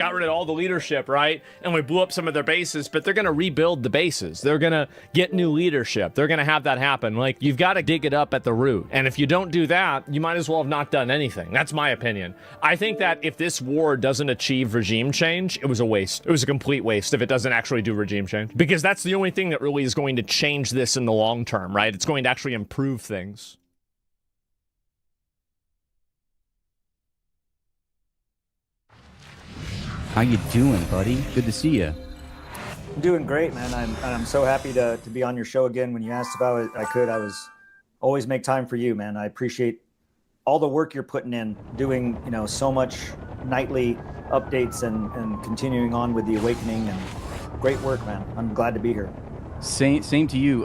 got rid of all the leadership, right? And we blew up some of their bases, but they're going to rebuild the bases. They're going to get new leadership. They're going to have that happen. Like, you've got to dig it up at the root. And if you don't do that, you might as well have not done anything. That's my opinion. I think that if this war doesn't achieve regime change, it was a waste. It was a complete waste if it doesn't actually do regime change. Because that's the only thing that really is going to change this in the long term, right? It's going to actually improve things. How you doing, buddy? Good to see you. I'm doing great, man. I'm so happy to be on your show again. When you asked if I could, I was always make time for you, man. I appreciate all the work you're putting in, doing, so much nightly updates and continuing on with the awakening, and great work, man. I'm glad to be here. Same to you.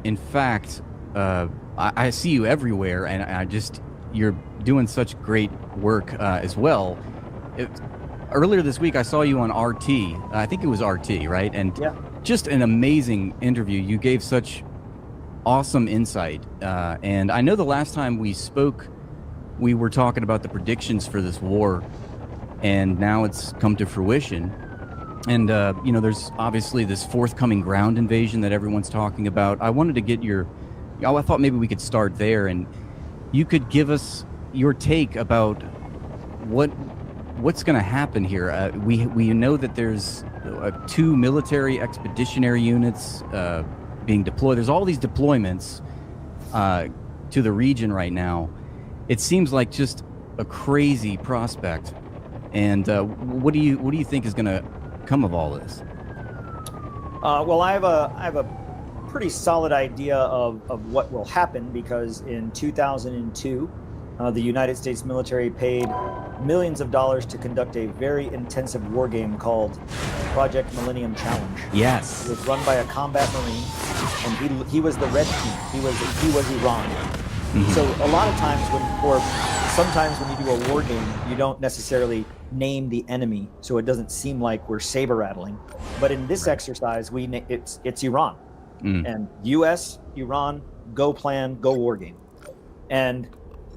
In fact, I see you everywhere, and you're doing such great work as well. Earlier this week, I saw you on RT. I think it was RT, right? And yeah, just an amazing interview. You gave such awesome insight. And I know the last time we spoke, we were talking about the predictions for this war, and now it's come to fruition. And, there's obviously this forthcoming ground invasion that everyone's talking about. I wanted to get I thought maybe we could start there, and you could give us your take about what's going to happen here. We know that there's 2 military expeditionary units being deployed. There's all these deployments to the region right now. It seems like just a crazy prospect. And what do you think is going to come of all this? Well, I have a pretty solid idea of what will happen, because in 2002, the United States military paid millions of dollars to conduct a very intensive war game called Project Millennium Challenge. Yes. It was run by a combat marine, and he was the red team. He was Iran. Mm-hmm. So a lot of times sometimes when you do a war game, you don't necessarily name the enemy, so it doesn't seem like we're saber rattling. But in this exercise, it's Iran, and U.S., Iran, go plan, go war game. And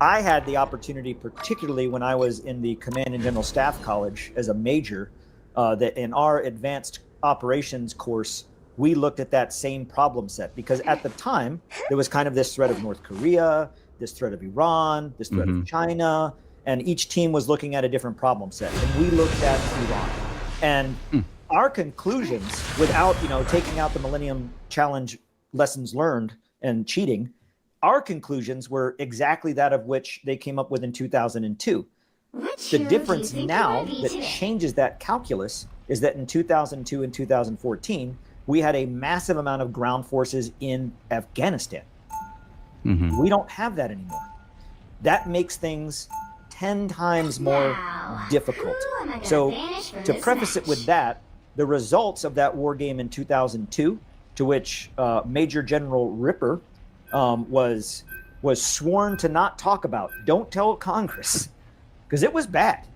I had the opportunity, particularly when I was in the Command and General Staff College as a major, that in our advanced operations course, we looked at that same problem set, because at the time there was kind of this threat of North Korea, this threat of Iran, this threat of China, and each team was looking at a different problem set. And we looked at Iran. And our conclusions, without, taking out the Millennium Challenge lessons learned and cheating, our conclusions were exactly that of which they came up with in 2002. The difference now that changes that calculus is that in 2002 and 2014, we had a massive amount of ground forces in Afghanistan. We don't have that anymore. That makes things 10 times more difficult. So to preface it with that, the results of that war game in 2002, to which Major General Ripper was sworn to not talk about, don't tell Congress, because it was bad.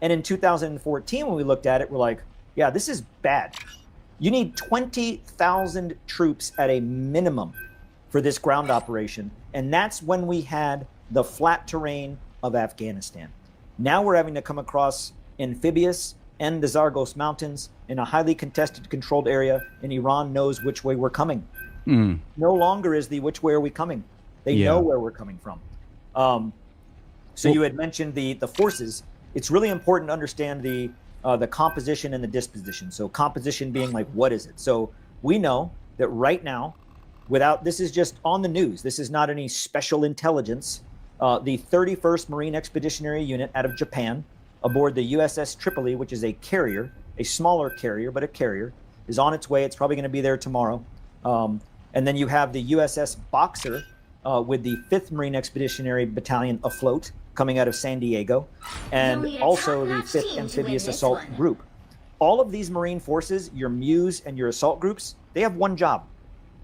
And in 2014, when we looked at it, we're like, yeah, this is bad. You need 20,000 troops at a minimum for this ground operation. And that's when we had the flat terrain of Afghanistan. Now we're having to come across amphibious and the Zagros Mountains in a highly contested, controlled area, and Iran knows which way we're coming. No longer is the which way are we coming. They know where we're coming from. So you had mentioned the forces. It's really important to understand the composition and the disposition. So composition being like, what is it? So we know that right now, this is just on the news, this is not any special intelligence, the 31st Marine Expeditionary Unit out of Japan, aboard the USS Tripoli, which is a carrier, a smaller carrier, but a carrier, is on its way. It's probably going to be there tomorrow. And then you have the USS Boxer with the 5th Marine Expeditionary Battalion afloat, coming out of San Diego, and also the 5th Amphibious Assault Group. All of these Marine forces, your MEUs and your assault groups, they have one job.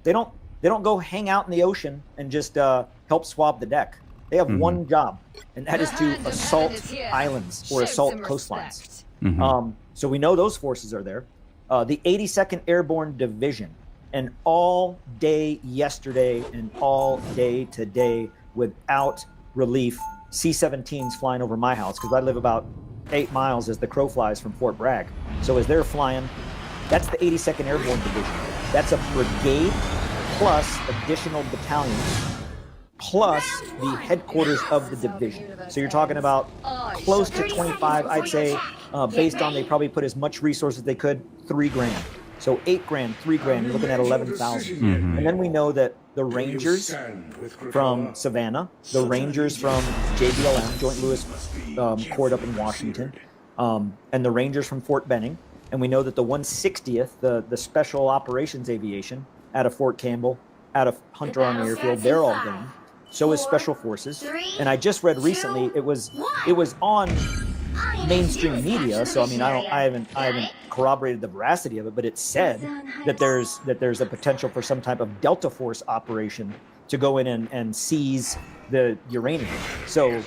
They don't go hang out in the ocean and just help swab the deck. They have one job, and that is to assault islands or assault coastlines. So we know those forces are there. The 82nd Airborne Division, and all day yesterday and all day today without relief, C-17s flying over my house, because I live about 8 miles as the crow flies from Fort Bragg. So as they're flying, that's the 82nd Airborne Division. That's a brigade plus additional battalions plus the headquarters of the division. So you're talking about close to 25, I'd say, based on they probably put as much resources as they could, $3,000. So $8,000, $3,000, you're looking at 11,000. And then we know that the Rangers from Savannah, the Rangers from JBLM, Joint Lewis Court up in Washington, and the Rangers from Fort Benning. And we know that the 160th, the Special Operations Aviation out of Fort Campbell, out of Hunter Army Airfield, they're all going. So is Special Forces. And I just read recently it was on mainstream media, so I mean I haven't corroborated the veracity of it, but it said that there's a potential for some type of Delta Force operation to go in and seize the uranium. So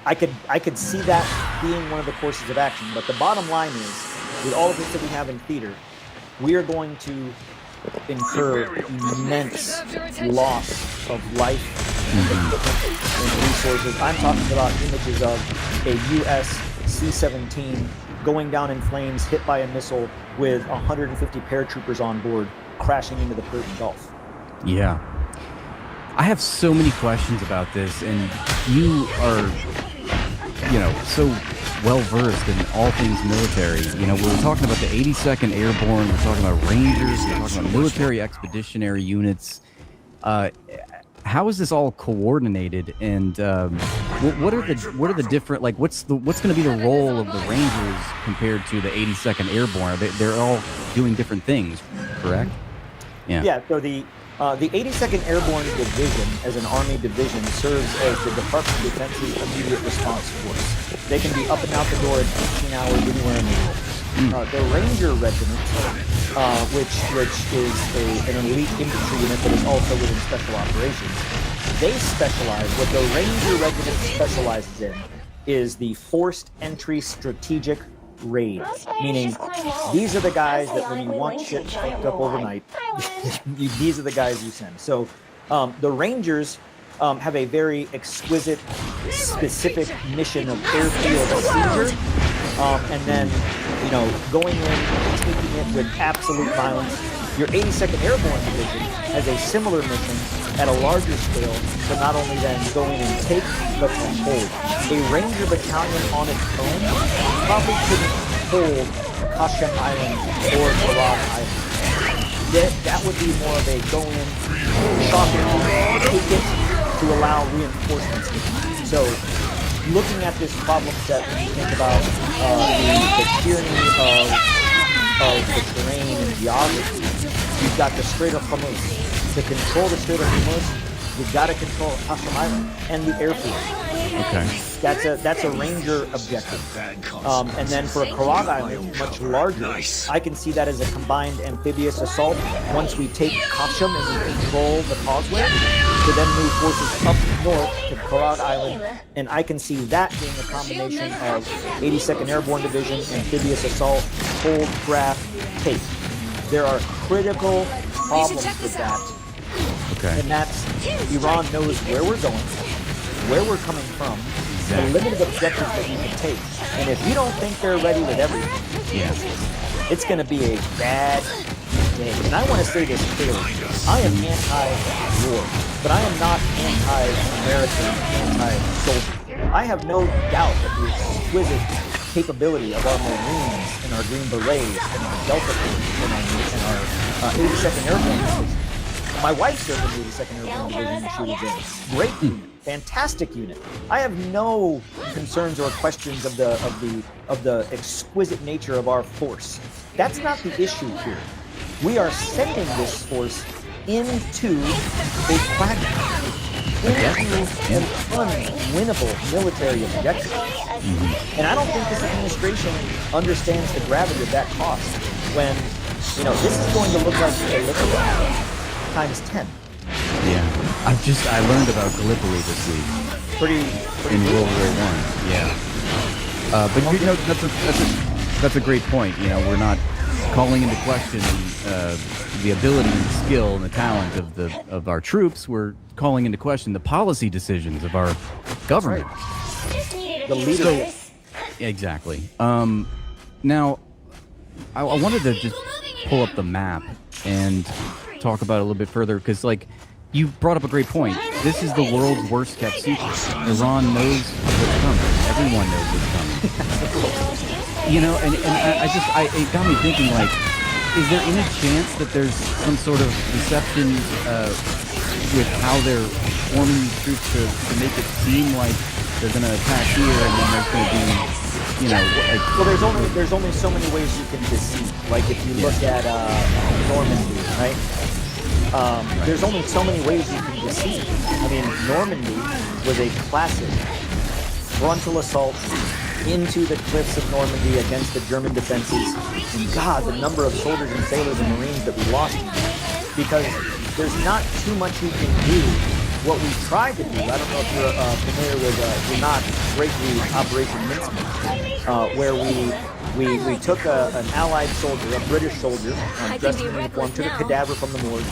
I could see that being one of the courses of action. But the bottom line is, with all of this that we have in theater, we are going to incur immense loss of life and resources. I'm talking about images of a U.S. C-17 going down in flames, hit by a missile with 150 paratroopers on board, crashing into the Persian Gulf. Yeah. I have so many questions about this, and you are, so well-versed in all things military. We're talking about the 82nd Airborne, we're talking about Rangers, we're talking about military expeditionary units. How is this all coordinated, and what are the different, like, what's going to be the role of the Rangers compared to the 82nd Airborne? They're all doing different things, correct? Yeah, so the 82nd Airborne Division, as an Army division, serves as the Department of Defense's immediate response force. They can be up and out the door in 18 hours anywhere in the world. The Ranger Regiment, which is an elite infantry unit that is also within Special Operations, they specialize, what the Ranger Regiment specializes in is the forced entry strategic raid, meaning these are the guys that when you want shit fucked up overnight, these are the guys you send. So the Rangers have a very exquisite, specific mission of airfield seizure, and then going in, taking it with absolute violence. Your 82nd Airborne Division has a similar mission at a larger scale, but not only then go in and take, but to hold. A Ranger battalion on its own probably couldn't hold Kashem Island or Garab Island. That would be more of a go in, shock it, take it, to allow reinforcements to come. So, looking at this problem set, when you think about the tyranny of the terrain and geography, you've got the Strait of Hormuz. To control the Strait of Hormuz, you've got to control Qasem Island and the airfield. Okay. That's a Ranger objective. And then for Karag Island, much larger, I can see that as a combined amphibious assault. Once we take Qasem and we control the causeway, to then move forces up north to Karag Island, and I can see that being a combination of 82nd Airborne Division, amphibious assault, hold, graph, take. There are critical problems with that. Okay. And that's, Iran knows where we're going, where we're coming from, the limited objectives that we can take. And if you don't think they're ready with everything, it's going to be a bad day. And I want to say this clearly. I am anti-war, but I am not anti-American, anti-soldier. I have no doubt that the exquisite capability of our Marines and our Green Berets and our Delta Force and our 82nd Airborne Division. My wife served in the 82nd Airborne Division when she was in. Great unit, fantastic unit. I have no concerns or questions of the exquisite nature of our force. That's not the issue here. We are sending this force into a quagmire, into an unwinnable military objective. And I don't think this administration understands the gravity of that cost when, this is going to look like Gallipoli times 10. Yeah. I learned about Gallipoli this week. Pretty in World War I. Yeah. But that's a great point. We're not calling into question the ability and the skill and the talent of our troops. We're calling into question the policy decisions of our government. Right. the leadership. Exactly. Now, I wanted to just pull up the map and talk about it a little bit further because, like, you brought up a great point. This is the world's worst kept secret. Iran knows what's coming. Everyone knows what's coming. You know, and it got me thinking, like, is there any chance that there's some sort of deception with how they're forming these troops to make it seem like they're going to attack here and then there's going to be, you know, like... Well, there's only so many ways you can deceive. Like if you look at Normandy, right? There's only so many ways you can deceive. I mean, Normandy was a classic frontal assault into the cliffs of Normandy against the German defenses. And God, the number of soldiers and sailors and Marines that we lost, because there's not too much you can do. What we tried to do, I don't know if you're familiar with, you're not greatly Operation Mincemeat, where we took an Allied soldier, a British soldier, dressed in uniform, took a cadaver from the morgue,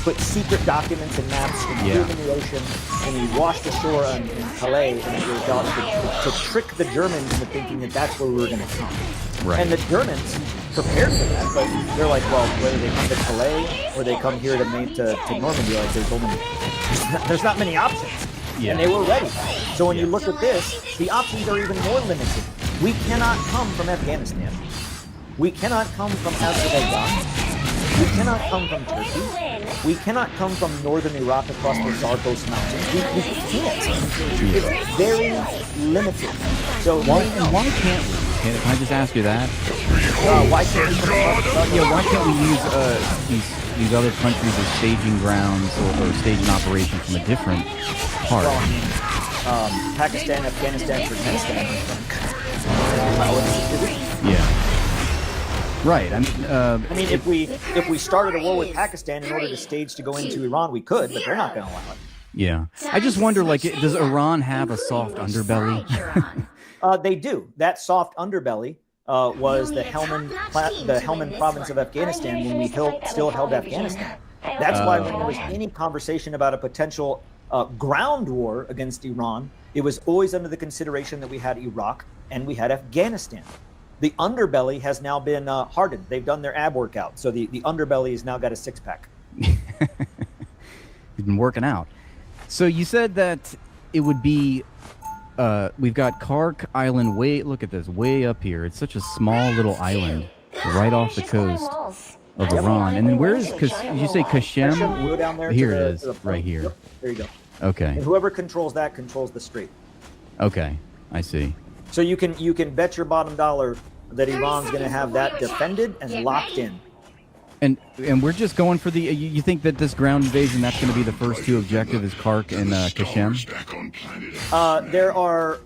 put secret documents and maps and threw them in the ocean, and he washed ashore in Calais, and it was to trick the Germans into thinking that that's where we were going to come. Right. And the Germans prepared for that, but they're like, well, whether they come to Calais or they come here to Normandy, like there's not many options. Yeah. And they were ready. So when you look at this, the options are even more limited. We cannot come from Afghanistan. We cannot come from Azerbaijan. We cannot come from Turkey. We cannot come from northern Iraq across the Zardos Mountains. We can't. It's very limited. So why can't we? Can I just ask you that? Why can't we? Why can't we use these other countries as staging grounds or staging operations from a different part? Well, Pakistan, Afghanistan, Turkmenistan. Yeah. Right. I mean, if we started a war with Pakistan in order to stage to go into Iran, we could, but they're not going to allow it. Yeah. I just wonder, like, does Iran have a soft underbelly? They do. That soft underbelly was the Helmand province of Afghanistan when we still held Afghanistan. That's why when there was any conversation about a potential ground war against Iran, it was always under the consideration that we had Iraq and we had Afghanistan. The underbelly has now been hardened. They've done their ab workout. So the underbelly has now got a six-pack. You've been working out. So you said that it would be, we've got Kark Island look at this, way up here. It's such a small little island right off the coast of Iran. And then where is, did you say Kashem? Go down there. Here it is, right here. Yep, there you go. Okay. And whoever controls that controls the strait. Okay, I see. So you can bet your bottom dollar that Iran's going to have that defended and locked in. And we're just going for the. You think that this ground invasion, that's going to be the first two objectives, is Kark and Kashem? There are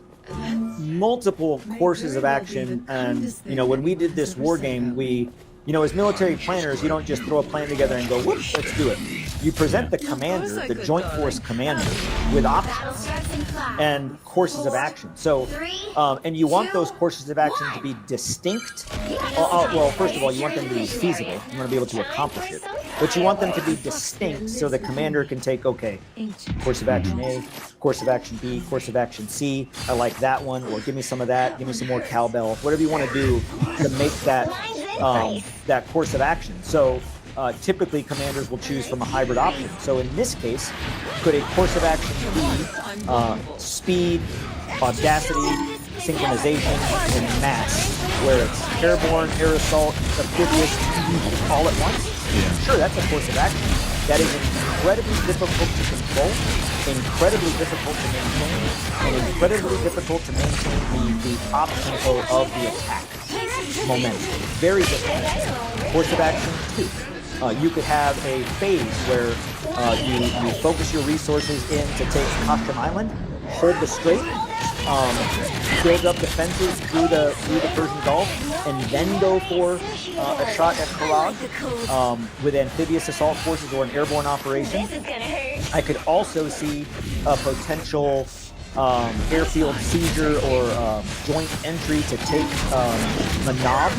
multiple courses of action, and when we did this war game, we. As military planners, you don't just throw a plan together and go, whoops, let's do it. You present the commander, the Joint Force commander, with options and courses of action. So, and you want those courses of action to be distinct. Well, first of all, you want them to be feasible. You want to be able to accomplish it. But you want them to be distinct so the commander can take, okay, course of action A, course of action B, course of action C. I like that one, or give me some of that, give me some more cowbell, whatever you want to do to make that that course of action. So typically commanders will choose from a hybrid option. So in this case, could a course of action be speed, audacity, synchronization, and mass, where it's airborne, air assault, amphibious, all at once? Yeah. Sure, that's a course of action. That is incredibly difficult to control, incredibly difficult to maintain, and incredibly difficult to maintain the op tempo of the attack momentum. Very difficult. Course of action 2. You could have a phase where you focus your resources in to take Kashem Island, hold the strait, build up defenses through the Persian Gulf, and then go for a shot at Karaj with amphibious assault forces or an airborne operation. I could also see a potential airfield seizure or joint entry to take Manab,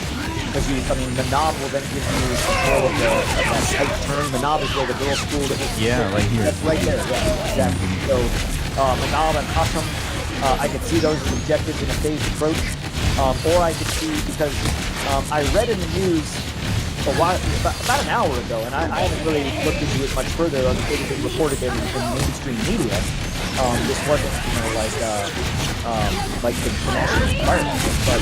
because Manab will then give you control of that tight turn. Manab is where the girls' school that was. Yeah, right here. That's right there. Yeah, exactly. So Manab and Kashem I could see those as objectives in a phased approach, or I could see, because I read in the news about an hour ago, and I haven't really looked into it much further. It had been reported in mainstream media. This wasn't, like the national environment, but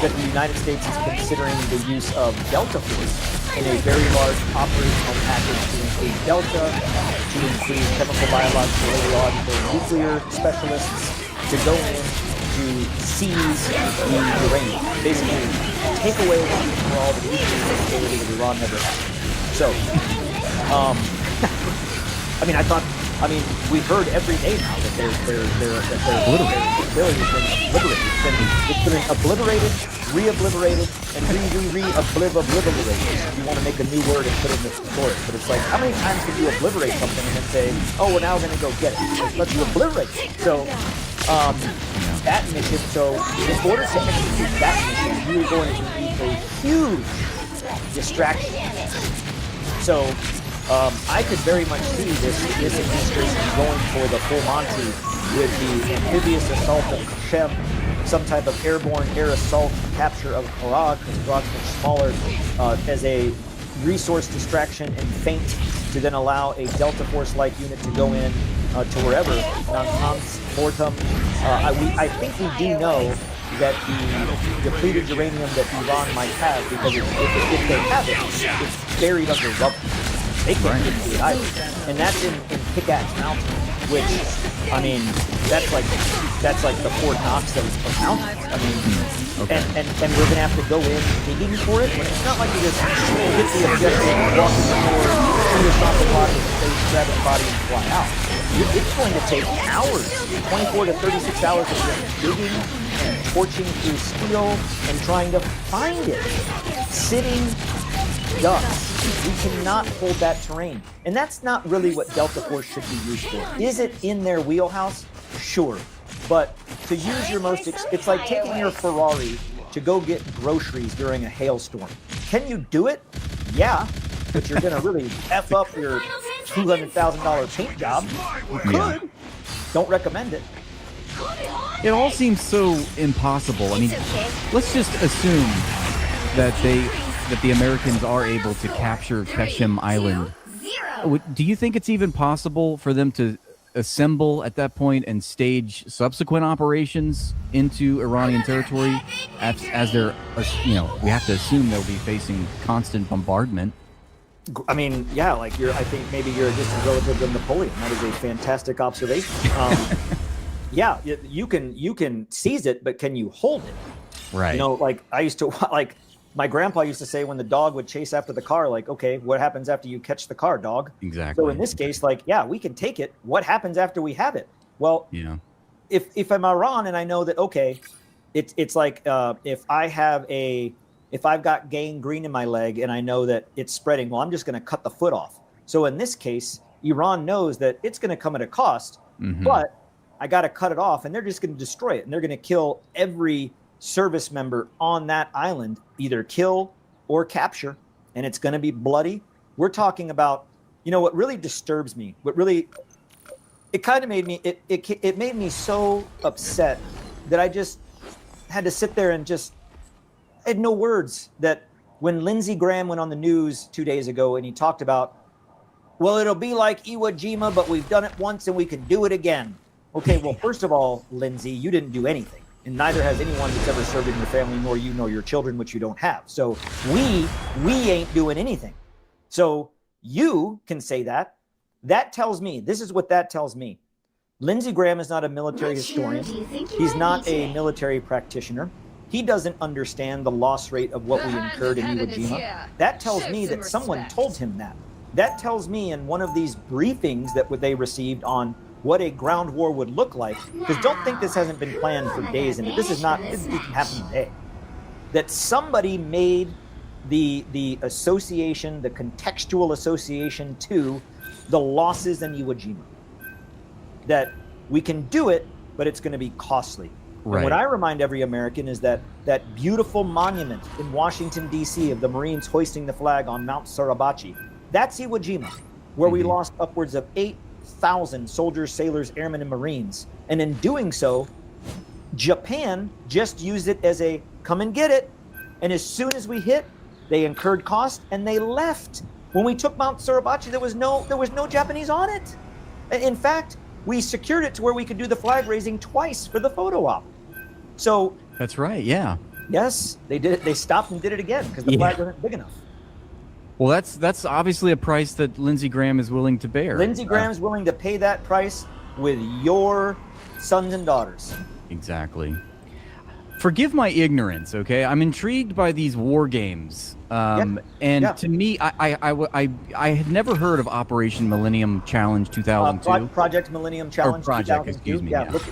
that the United States is considering the use of Delta Force in a very large operational package to include Delta, to include chemical, biological, radiological, and nuclear specialists to go in to seize the uranium, basically take away once and for all the nuclear capability that Iran never had. So, we've heard every day now that their capability has been obliterated. It's been obliterated, re-obliterated, and re-obliterated. If you want to make a new word and put it in the story. But it's like, how many times can you obliterate something and then say, oh, we're now going to go get it? Let's obliterate it. So, that mission, so in order to execute that mission, you're going to need a huge distraction. So, I could very much see this administration going for the full Monty with the amphibious assault of Kashem, some type of airborne air assault capture of Prague, because Prague's much smaller, as a resource distraction and feint to then allow a Delta Force-like unit to go in to wherever, Natanz, Mortum. I think we do know that the depleted uranium that Iran might have, because if they have it, it's buried under rubble. They can't get to it either. And that's in Pickaxe Mountain, which, that's like the Fort Knox that was from mountains. And we're going to have to go in digging for it. But it's not like you just get the objective, walk in the door, shoot a shot the body, grab the body, and fly out. It's going to take hours, 24 to 36 hours of just digging and torching through steel and trying to find it. Sitting ducks. We cannot hold that terrain. And that's not really what Delta Force should be used for. Is it in their wheelhouse? Sure. But to use your most, it's like taking your Ferrari to go get groceries during a hailstorm. Can you do it? Yeah. But you're going to really F up your $200,000 paint job. You could. Yeah. Don't recommend it. It all seems so impossible. Let's just assume that the Americans are able to capture Kashem Island. Do you think it's even possible for them to assemble at that point and stage subsequent operations into Iranian territory as they're, we have to assume they'll be facing constant bombardment? I think maybe you're a distant relative of Napoleon. That is a fantastic observation. Yeah, you can seize it, but can you hold it? Right. I used to, my grandpa used to say when the dog would chase after the car, okay, what happens after you catch the car, dog? Exactly. So in this case, we can take it. What happens after we have it? Well, if I'm Iran and I know that, okay, it's like if I've got gangrene in my leg and I know that it's spreading, well, I'm just going to cut the foot off. So in this case, Iran knows that it's going to come at a cost, but I got to cut it off, and they're just going to destroy it, and they're going to kill every service member on that island, either kill or capture, and it's going to be bloody. We're talking about, what really disturbs me, it kind of made me, it made me so upset that I just had to sit there and I had no words, that when Lindsey Graham went on the news 2 days ago and he talked about, well, it'll be like Iwo Jima, but we've done it once and we can do it again. Okay, well, first of all, Lindsey, you didn't do anything. And neither has anyone that's ever served in your family, nor you, nor your children, which you don't have. So we ain't doing anything. So you can say that. That tells me, this is what that tells me. Lindsey Graham is not a military historian. He's not a military practitioner. He doesn't understand the loss rate of what we incurred in Iwo Jima. That tells me that someone told him that. That tells me in one of these briefings that they received on what a ground war would look like, because don't think this hasn't been planned for days, and this didn't happen today. That somebody made the association, the contextual association to the losses in Iwo Jima. That we can do it, but it's going to be costly. Right. And what I remind every American is that beautiful monument in Washington, D.C. of the Marines hoisting the flag on Mount Suribachi, that's Iwo Jima, where we lost upwards of 8,000 soldiers, sailors, airmen, and Marines. And in doing so, Japan just used it as a come and get it. And as soon as we hit, they incurred cost and they left. When we took Mount Suribachi, there was no Japanese on it. In fact, we secured it to where we could do the flag raising twice for the photo op. So That's right. Yeah. yes, they did it. They stopped and did it again because the flag wasn't big enough. Well, that's obviously a price that Lindsey Graham is willing to bear. Lindsey Graham's willing to pay that price with your sons and daughters. Exactly. Forgive my ignorance, okay? I'm intrigued by these war games. And to me, I had never heard of Operation Millennium Challenge 2002. Project Millennium Challenge. Project, excuse me. Yeah, Yeah. look,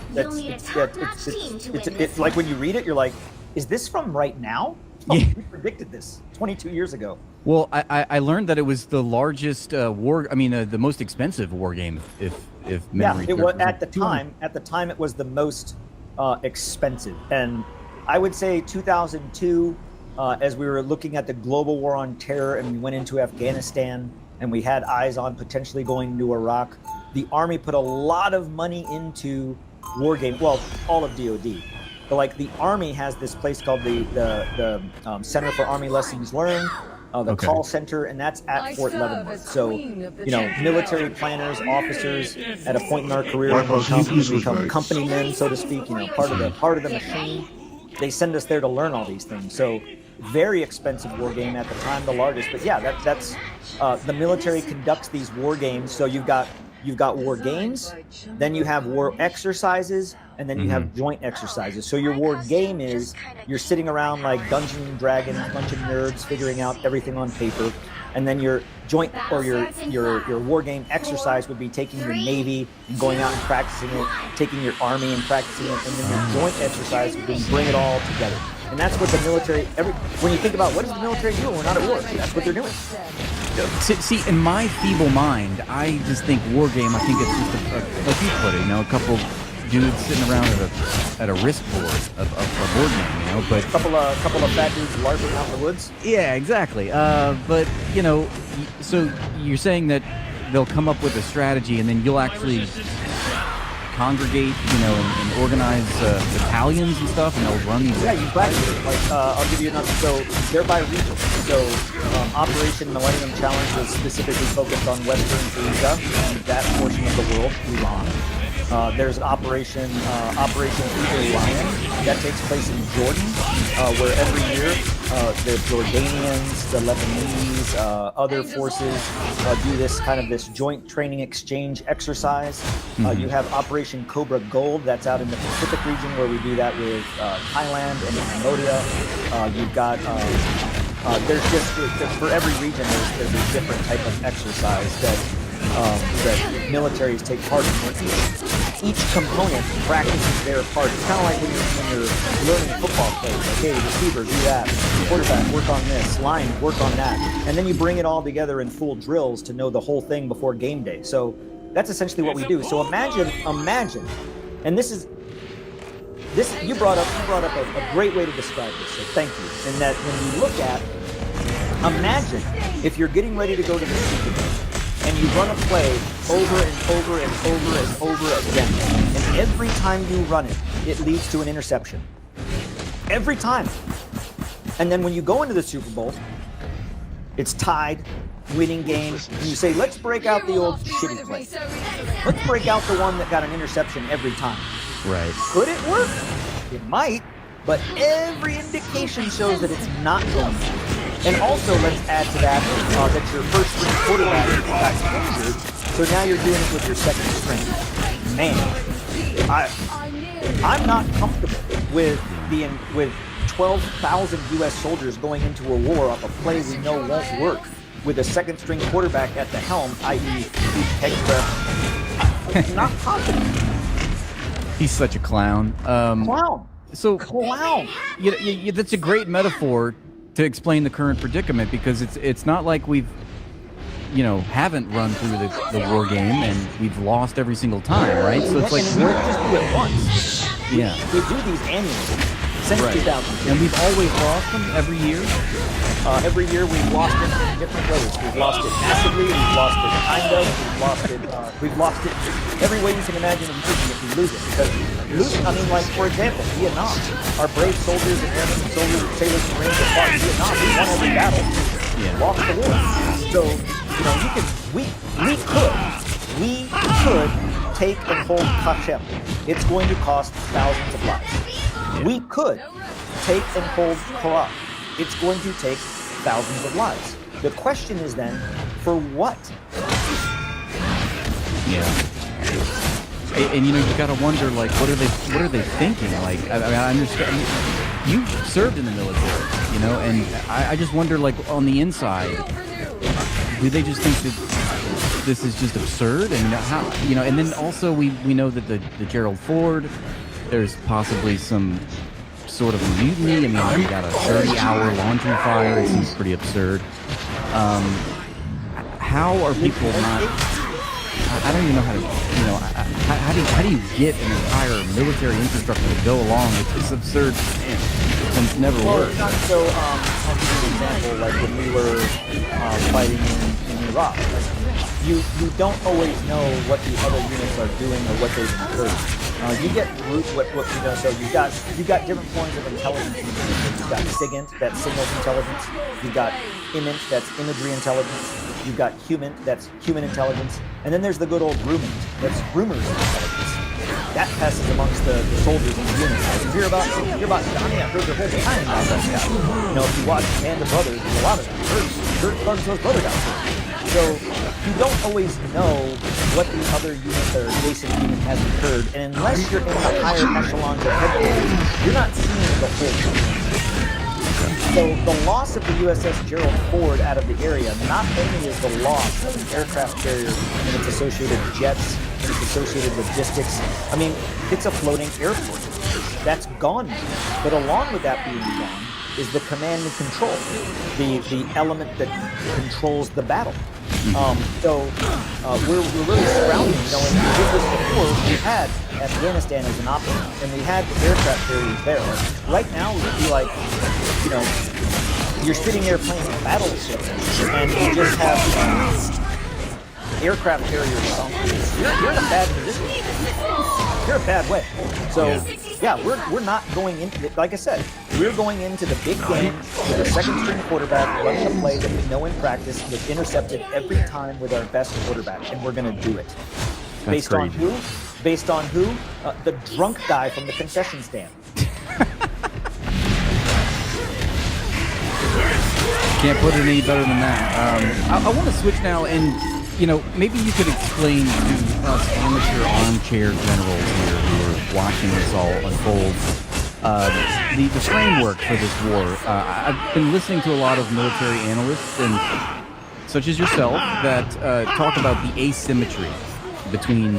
it's like when you read it, you're like, is this from right now? Oh, Yeah. we predicted this 22 years ago. Well, I learned that it was the largest the most expensive war game, if memory Yeah, it was serves. at the time. At the time, it was the most expensive, and I would say 2002, as we were looking at the global war on terror, and we went into Afghanistan, and we had eyes on potentially going to Iraq. The Army put a lot of money into war game. Well, all of DoD, but like the Army has this place called the Center for Army Lessons Learned. The Okay. call center, and that's at Fort Leavenworth. So, military planners, officers, at a point in our career, become company men, so to speak. Part of the machine. They send us there to learn all these things. So, very expensive war game at the time, the largest. But yeah, that's the military conducts these war games. So you've got war games, then you have war exercises, and then you have joint exercises. So your war game is you're sitting around like Dungeons and Dragons, a bunch of nerds figuring out everything on paper, and then your joint or your war game exercise would be taking your Navy and going out and practicing it, taking your Army and practicing it, and then your joint exercise would be bring it all together. And that's what the military. When you think about what does the military do when we're not at war, that's what they're doing. See, in my feeble mind, I just think war game. I think it's just like you put it, a couple dudes sitting around at a risk board of a board game, But Couple of fat dudes larping out in the woods. yeah, exactly. But so you're saying that they'll come up with a strategy, and then you'll actually congregate, and organize battalions and stuff, and they'll run these. Yeah, you practice it. Like, I'll give you another. So they're by region. So Operation Millennium Challenge was specifically focused on Western Asia and that portion of the world, Iran. There's Operation Eagle Lion that takes place in Jordan, where every year the Jordanians, the Lebanese, other forces do this joint training exchange exercise. You have Operation Cobra Gold that's out in the Pacific region, where we do that with Thailand and Cambodia. You've got there's just for every region there's a different type of exercise that militaries take part in. Each component practices their part. It's kind of like when you're learning football plays. Like, hey, receiver, do that. Quarterback, work on this. Line, work on that. And then you bring it all together in full drills to know the whole thing before game day. So that's essentially what we do. So imagine, and this you brought up a great way to describe this. So thank you. And that when you look at, imagine if you're getting ready to go to the Super Bowl, and you run a play over and over and over and over again. And every time you run it, it leads to an interception. Every time. And then when you go into the Super Bowl, it's tied, winning game, and you say, let's break out the old shitty play. Let's break out the one that got an interception every time. Right. Could it work? It might, but every indication shows that it's not going to. And also, let's add to that that your first string quarterback got injured, so now you're doing it with your second string. Man, I'm not comfortable with 12,000 U.S. soldiers going into a war off a play we know won't work with a second string quarterback at the helm, i.e., Pete Not confident. He's such a clown. Clown. So Clown. That's a great metaphor to explain the current predicament, because it's not like we've haven't run through the war game and we've lost every single time, right? So it's like we don't just do it once. Yeah. We do these annually since 2000. And we've always lost them every year. Every year we've lost it in different ways. We've lost it massively. We've lost it kind of. We've lost it. We've lost it every way you can imagine. If we lose it, because I mean, like, for example, Vietnam. Our brave soldiers and airmen and soldiers and sailors and marines that fought in Vietnam, we won every battle. Lost the war. So, you know, we could take and hold Kashem. It's going to cost thousands of lives. We could take and hold Korat. It's going to take thousands of lives. The question is then, for what? Yeah. And you know, you gotta wonder, like, what are they thinking? Like, I mean, I understand. You served in the military, you know, and I just wonder, like, on the inside, do they just think that this is just absurd? And how, you know, and then also we know that the Gerald Ford, there's possibly some sort of mutiny. I mean, we got a 30-hour laundry fire. It seems pretty absurd. How are people not? I don't even know how to, you know, how do you get an entire military infrastructure to go along with this absurd plan? It's never worked. So, I'll give you an example, like when we were fighting in Iraq. You don't always know what the other units are doing or what they've incurred. You get what you know. So you've got different forms of intelligence. You've got SIGINT, that's signals intelligence. You've got IMINT, that's imagery intelligence. You've got HUMINT, that's human intelligence. And then there's the good old RUMINT, that's rumors intelligence. That passes amongst the soldiers and the units. You hear about Johnny, I've heard the whole time about that guy. You know, if you watch Band of Brothers, there's a lot of that. Kurt Bunsow's brother got killed. So you don't always know what the other units or adjacent unit has incurred, and unless you're in the higher echelons of headquarters, you're not seeing the whole thing. So the loss of the USS Gerald Ford out of the area not only is the loss of an aircraft carrier and its associated jets and its associated logistics. I mean, it's a floating airport. That's gone now. But along with that being gone is the command and control, the element that controls the battle. We're really surrounded. You know, and we did this before. We had Afghanistan as an option, and we had the aircraft carriers there. Right now, we would be like, you know, you're sitting there playing battleship, and you just have aircraft carriers sunk. You're in a bad position. You're in a bad way. So, yeah, we're not going into, like I said, we're going into the big game with a second-string quarterback running a play that we know in practice that's intercepted every time with our best quarterback, and we're going to do it. Based on who? Based on who? The drunk guy from the concession stand. Can't put it any better than that. I want to switch now, and you know, maybe you could explain to us amateur armchair generals here who are watching this all unfold the framework for this war. I've been listening to a lot of military analysts, and such as yourself, that talk about the asymmetry between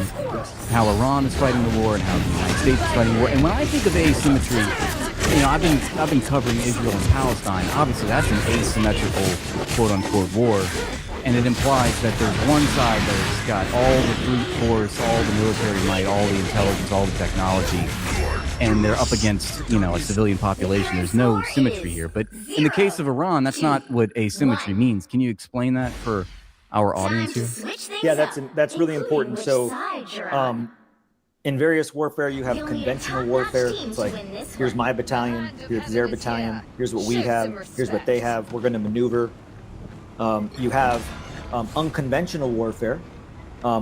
how Iran is fighting the war and how the United States is fighting the war. And when I think of asymmetry, you know, I've been covering Israel and Palestine. Obviously, that's an asymmetrical, quote-unquote, war. And it implies that there's one side that's got all the brute force, all the military might, all the intelligence, all the technology, and they're up against, you know, a civilian population. There's no symmetry here. But in the case of Iran, that's not what asymmetry means. Can you explain that for our audience here? Yeah, that's really important. So, in various warfare, you have conventional warfare. It's like, here's my battalion, here's their battalion, here's what we have, here's what they have. We're going to maneuver. You have unconventional warfare,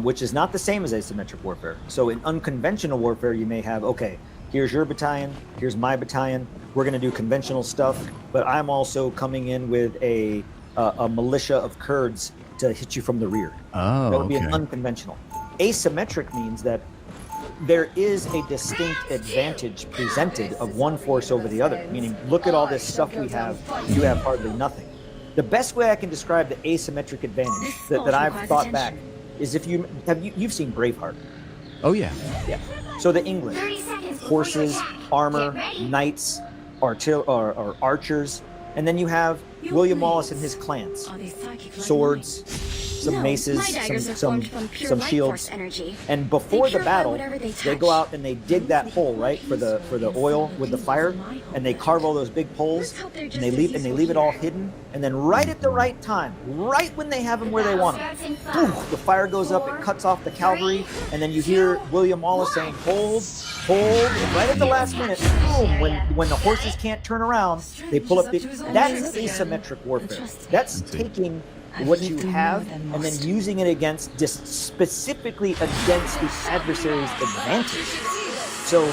which is not the same as asymmetric warfare. So in unconventional warfare, you may have, okay, here's your battalion, here's my battalion. We're going to do conventional stuff, but I'm also coming in with a militia of Kurds to hit you from the rear. Oh, that would be an unconventional. Asymmetric means that there is a distinct advantage presented of one force over the other, meaning look at all this stuff we have, you have hardly nothing. The best way I can describe the asymmetric advantage that I've thought back is if you've seen Braveheart. Oh yeah. Yeah. So the English, horses, armor, knights, archers, and then you have William Wallace and his clans, swords, some maces, My daggers are some formed from pure some life shields. force energy. And before They the purify battle, whatever they they touch. go out and they dig that hole, right, for the oil with the fire, and they carve all those big poles, and they leave it all hidden, and then right at the right time, right when they have them where they want them, the fire goes up, it cuts off the cavalry, and then you hear William Wallace saying, "Hold, hold," and right at the last minute, boom, when the horses can't turn around, they pull up the. That's asymmetric warfare. That's taking what you have and then using it against just specifically against the adversary's advantage. So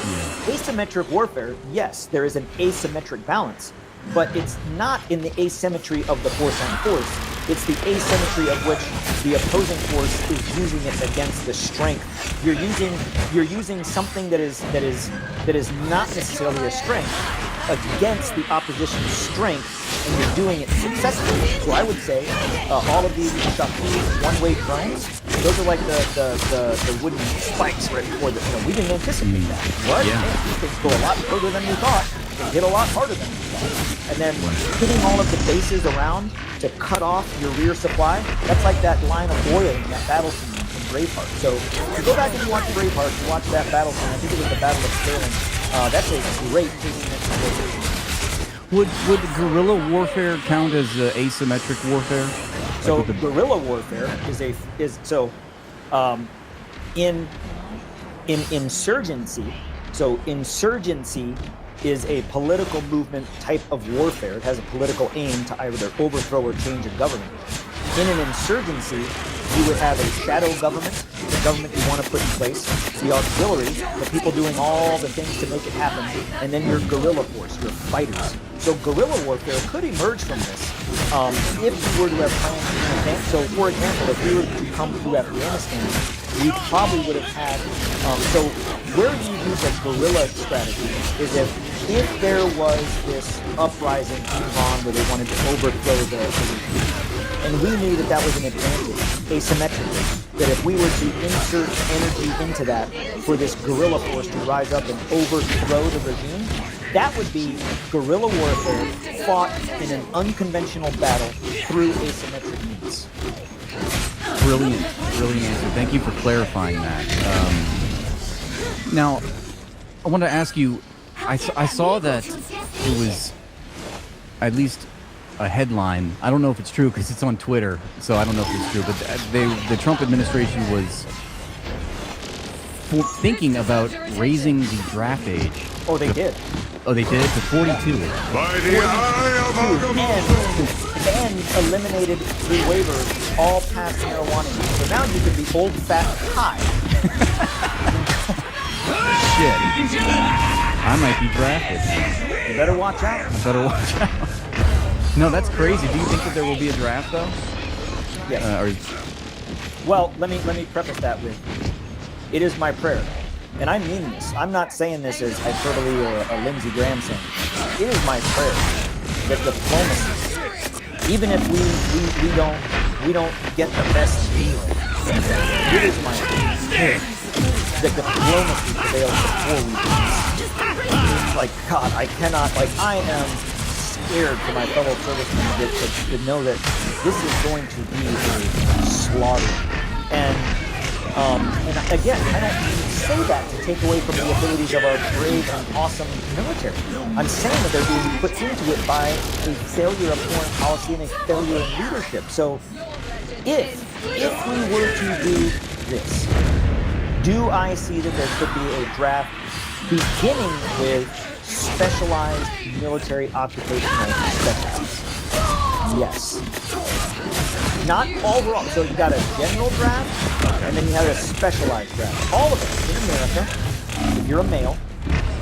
asymmetric warfare, yes, there is an asymmetric balance, but it's not in the asymmetry of the force on force. It's the asymmetry of which the opposing force is using it against the strength. You're using something that is not necessarily a strength against the opposition's strength, and you're doing it successfully. So I would say all of these one-way drones, those are like the wooden spikes right before the. We didn't anticipate that. What? Yeah. Man, these things go a lot further than we thought. They hit a lot harder than we thought. And then hitting all of the bases around to cut off your rear supply. That's like that line of oil in that battle scene in Braveheart. So if you go back and you watch Braveheart, you watch that battle scene. I think it was the Battle of Stirling. That's a great asymmetric warfare. Would guerrilla warfare count as asymmetric warfare? So Like with the- guerrilla warfare in insurgency. So insurgency is a political movement type of warfare. It has a political aim to either overthrow or change a government. In an insurgency, you would have a shadow government, the government you want to put in place, the auxiliary, the people doing all the things to make it happen, and then your guerrilla force, your fighters. So guerrilla warfare could emerge from this if we were to have plans in advance. So, for example, if we were to come through Afghanistan, we probably would have had. So, where you use a guerrilla strategy is if there was this uprising in Iran where they wanted to overthrow the regime. And we knew that was an advantage, asymmetrically, that if we were to insert energy into that for this guerrilla force to rise up and overthrow the regime, that would be guerrilla warfare fought in an unconventional battle through asymmetric means. Brilliant answer. Thank you for clarifying that. Now, I want to ask you, I saw that it was at least a headline. I don't know if it's true because it's on Twitter, so I don't know if it's true, but the Trump administration was thinking about raising the draft age. Oh, they did. Oh, they did? To 42. By the eye of And eliminated the waiver all past marijuana use. So now you could be old, fat, high. Shit. I might be drafted. You better watch out. I better watch out. No, that's crazy. Do you think that there will be a draft, though? Yes. Well, let me preface that with, it is my prayer, and I mean this. I'm not saying this as hyperbole or a Lindsey Graham saying. It is my prayer that diplomacy, even if we don't get the best deal, it is my prayer that diplomacy prevails before we do this. Like, God, I am scared for my fellow servicemen to know that this is going to be a slaughter. And again, I don't say that to take away from the abilities of our brave and awesome military. I'm saying that they're being put into it by a failure of foreign policy and a failure of leadership. So if we were to do this, do I see that there could be a draft beginning with specialized military occupational specialties? Yes. Not overall. So you got a general draft, and then you have a specialized draft. All of it in America, if you're a male,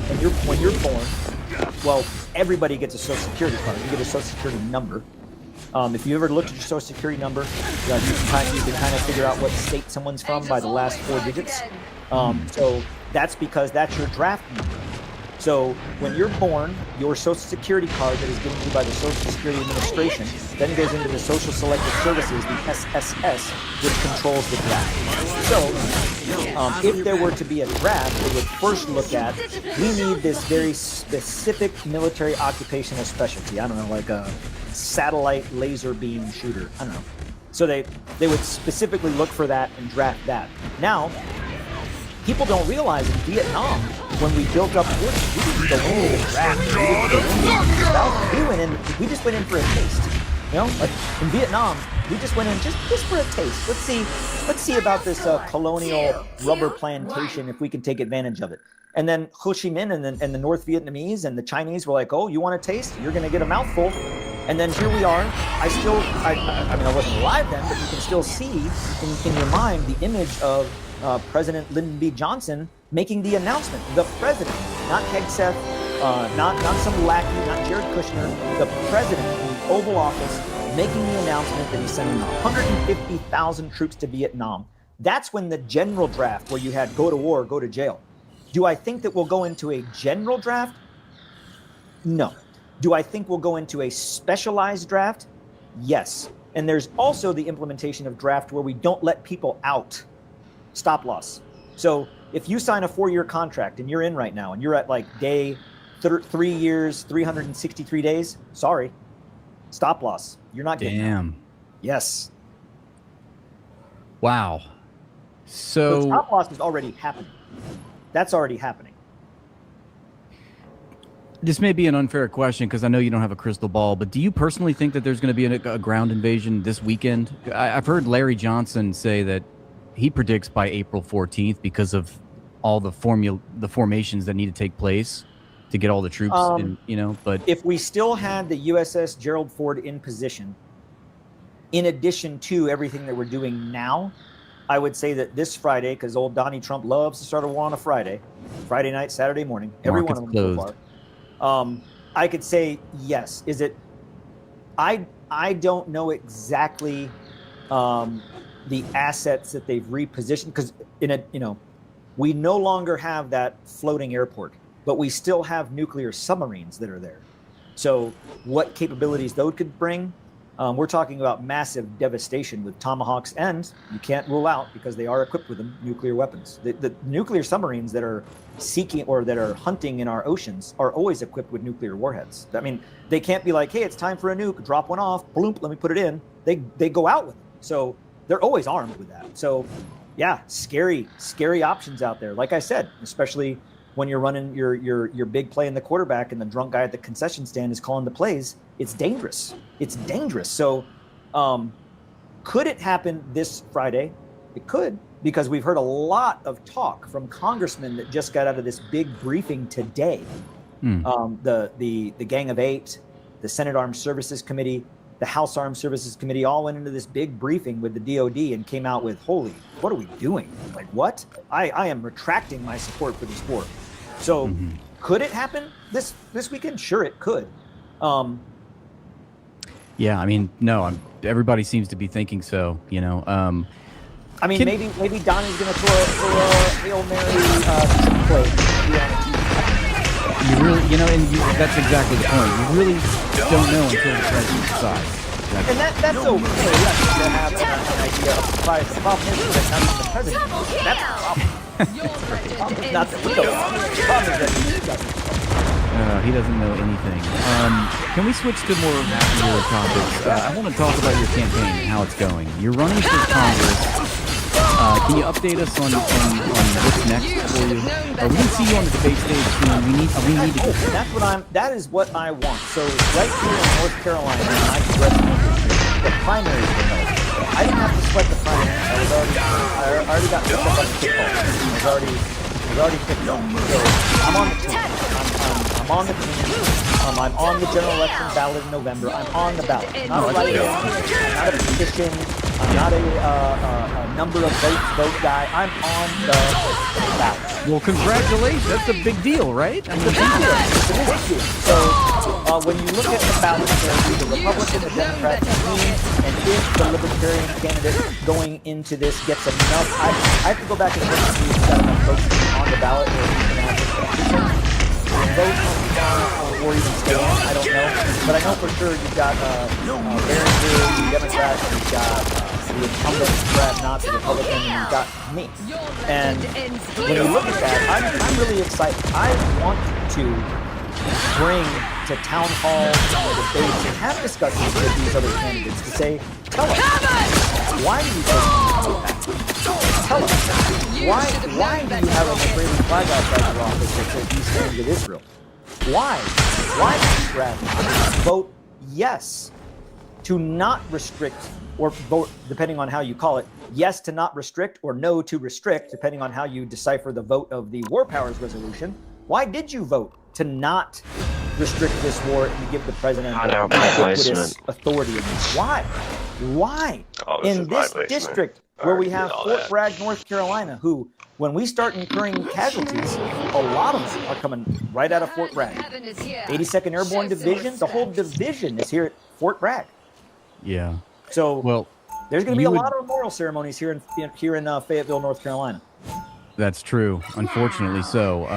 and when you're born, well, everybody gets a Social Security card. You get a Social Security number. If you ever looked at your Social Security number, you can kind of figure out what state someone's from by the last 4 digits. So that's because that's your draft number. So when you're born, your Social Security card that is given to you by the Social Security Administration then goes into the Social Selective Services, the SSS, which controls the draft. So if there were to be a draft, they would first look at, we need this very specific military occupational specialty. I don't know, like a satellite laser beam shooter. I don't know. So they would specifically look for that and draft that. Now, people don't realize in Vietnam, when we built up forces, we didn't go into the draft. We just went in for a taste. You know, like in Vietnam, we just went in just for a taste. Let's see about this colonial rubber plantation, if we can take advantage of it. And then Ho Chi Minh and the North Vietnamese and the Chinese were like, oh, you want a taste? You're going to get a mouthful. And then here we are. I mean, I wasn't alive then, but you can still see in your mind the image of President Lyndon B. Johnson making the announcement. The president, not Hegseth, not some lackey, not Jared Kushner, the president in the Oval Office making the announcement that he's sending 150,000 troops to Vietnam. That's when the general draft, where you had go to war, go to jail. Do I think that we'll go into a general draft? No. Do I think we'll go into a specialized draft? Yes. And there's also the implementation of draft where we don't let people out. Stop loss. So if you sign a 4-year contract and you're in right now and you're at like day 3 years, 363 days, sorry. Stop loss. You're not getting out. Yes. Wow. So stop loss is already happening. That's already happening. This may be an unfair question because I know you don't have a crystal ball, but do you personally think that there's going to be a ground invasion this weekend? I've heard Larry Johnson say that he predicts by April 14th because of all the formations that need to take place to get all the troops in, you know, but if we still had the USS Gerald Ford in position, in addition to everything that we're doing now, I would say that this Friday, because old Donnie Trump loves to start a war on a Friday night, Saturday morning, every one of them so far. I could say yes. Is it? I don't know exactly the assets that they've repositioned, because we no longer have that floating airport, but we still have nuclear submarines that are there. So what capabilities those could bring? We're talking about massive devastation with Tomahawks, and you can't rule out, because they are equipped with them, nuclear weapons. The nuclear submarines that are seeking or that are hunting in our oceans are always equipped with nuclear warheads. I mean, they can't be like, hey, it's time for a nuke, drop one off, bloop, let me put it in. They go out with them. So they're always armed with that. So yeah, scary options out there. Like I said, especially when you're running your big play in the quarterback and the drunk guy at the concession stand is calling the plays, it's dangerous. It's dangerous. So could it happen this Friday? It could, because we've heard a lot of talk from congressmen that just got out of this big briefing today. The Gang of Eight, the Senate Armed Services Committee, the House Armed Services Committee all went into this big briefing with the DOD and came out with, holy, what are we doing? Like, what? I am retracting my support for this war. So could it happen this weekend? Sure, it could. Yeah, I mean, no, everybody seems to be thinking so, you know. I mean, maybe Donnie's going to throw a Hail Mary play. You really, that's exactly the point. You really don't know until the president decides. And that's okay. Yes, to have an idea of surprise. The problem is that not even the president knows. That's the problem. Not that we don't know. The problem is that he doesn't. He doesn't know anything. Can we switch to more happier topics? I want to talk about your campaign and how it's going. You're running for Congress. Can you update us on what's next for you? We can see you on the debate stage soon. We need to get that is what I want. So right here in North Carolina, in my congressional district, the primaries were held. I didn't have to sweat the primaries. I already got picked up on the kickball. It was already picked up. So I'm on the team. I'm on the team. I'm on the general election ballot in November. I'm on the ballot. Not a write-in, not a petition. I'm not a number of vote guy. I'm on the ballot. Well, congratulations. That's a big deal, right? It's a big deal. It's a big deal. So when you look at the ballot, there'll be the Republican, the Democrat, me, and if the Libertarian candidate going into this gets enough, I have to go back and look and see if he's got enough votes to be on the ballot, or if he's going to have to vote or even stay in. I don't know. But I know for sure you've got Barringer, the Democrat, you've got the incumbent Brad Knott, the Republican, and you've got me. And when you look at that, I'm really excited. I want to bring to town halls and debates and have discussions with these other candidates to say, tell us, Why do you think that? Tell us. Why do you have an Israeli flag outside your office that says East End of Israel? Why? Why did you rather vote yes to not restrict, or vote, depending on how you call it, yes to not restrict or no to restrict, depending on how you decipher the vote of the War Powers Resolution? Why did you vote to not restrict this war and give the president ubiquitous authority in this? Why? Why? In this district where we have Fort Bragg, North Carolina, who, when we start incurring casualties, a lot of them are coming right out of Fort Bragg. 82nd Airborne Division, the whole division is here at Fort Bragg. Yeah. So Well, there's going to be a you would- lot of memorial ceremonies here in Fayetteville, North Carolina. That's true. Unfortunately, so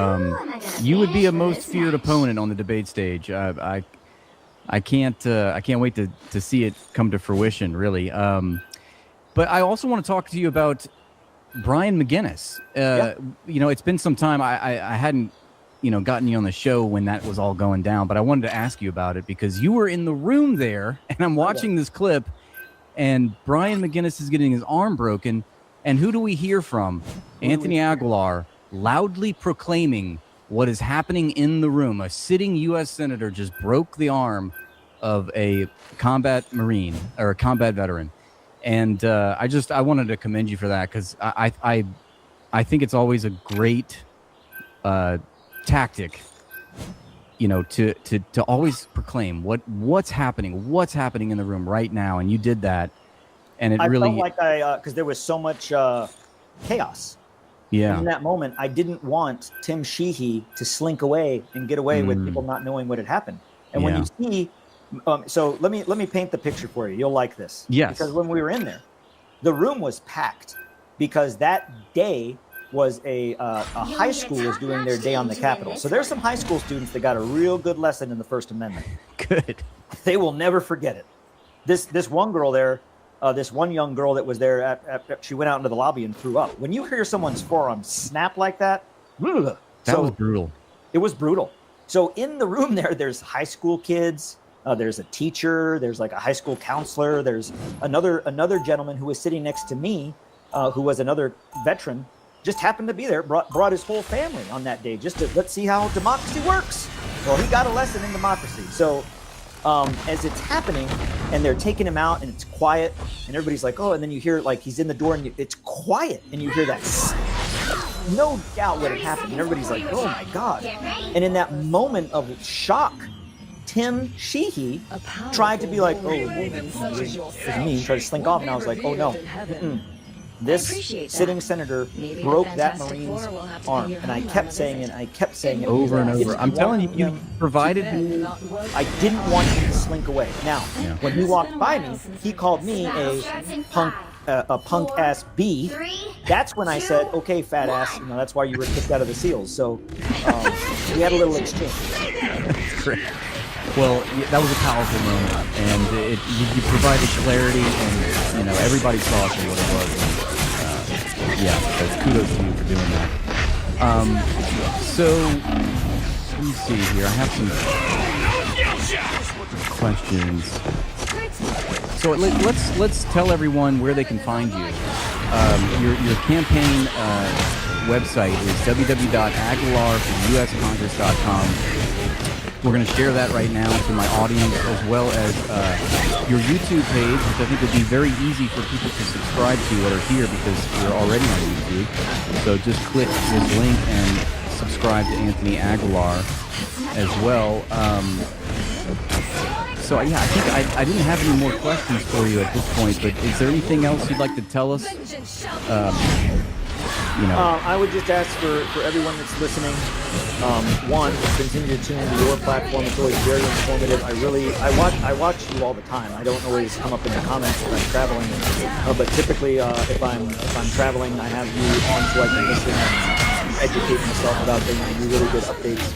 you would be a most feared opponent on the debate stage. I can't wait to see it come to fruition. Really. But I also want to talk to you about Brian McGinnis. You know, it's been some time. I hadn't, gotten you on the show when that was all going down, but I wanted to ask you about it because you were in the room there, and I'm watching this clip, and Brian McGinnis is getting his arm broken. And who do we hear from? Anthony Aguilar loudly proclaiming what is happening in the room. A sitting U.S. senator just broke the arm of a combat Marine or a combat veteran. And I wanted to commend you for that because I think it's always a great tactic, to always proclaim what's happening in the room right now. And you did that. And it I really felt like because there was so much chaos. Yeah. In that moment, I didn't want Tim Sheehy to slink away and get away with people not knowing what had happened. And when you see, so let me paint the picture for you. You'll like this. Yes. Because when we were in there, the room was packed because that day was a high school was doing their day on the Capitol. So there's some high school students that got a real good lesson in the First Amendment. Good. They will never forget it. This one girl there. This one young girl that was there, she went out into the lobby and threw up. When you hear someone's forearm snap like that, That was brutal. It was brutal. So in the room there's high school kids, there's a teacher, there's like a high school counselor, there's another gentleman who was sitting next to me, who was another veteran, just happened to be there, brought his whole family on that day just to let's see how democracy works. Well, he got a lesson in democracy. So as it's happening and they're taking him out and it's quiet and everybody's like, oh, and then you hear like he's in the door and it's quiet and you hear that, no doubt what had happened. And everybody's like, oh my God. And in that moment of shock, Tim Sheehy tried to be like, oh, it's me, tried to slink off. And I was like, oh no, this sitting senator broke that Marine's arm. And I kept saying it Over and over. I'm telling you, you provided. I didn't want him to slink away. Now, when he walked by me, he called me a punk ass B. That's when I said, okay, fat ass, that's why you were kicked out of the SEALs. So we had a little exchange. Well, that was a powerful moment, and you provided clarity, and everybody saw it for what it was. And, kudos to you for doing that. So let me see here. I have some questions. So let's tell everyone where they can find you. Your campaign website is www.aguilarforuScongress.com. We're going to share that right now to my audience, as well as your YouTube page, which I think would be very easy for people to subscribe to that are here because you're already on YouTube. So just click this link and subscribe to Anthony Aguilar as well. So yeah, I think I didn't have any more questions for you at this point, but is there anything else you'd like to tell us? I would just ask for everyone that's listening, one, continue to tune into your platform. It's always very informative. I watch you all the time. I don't always come up in the comments if I'm traveling, but typically if I'm traveling, I have you on so I can listen and educate myself about things and do really good updates.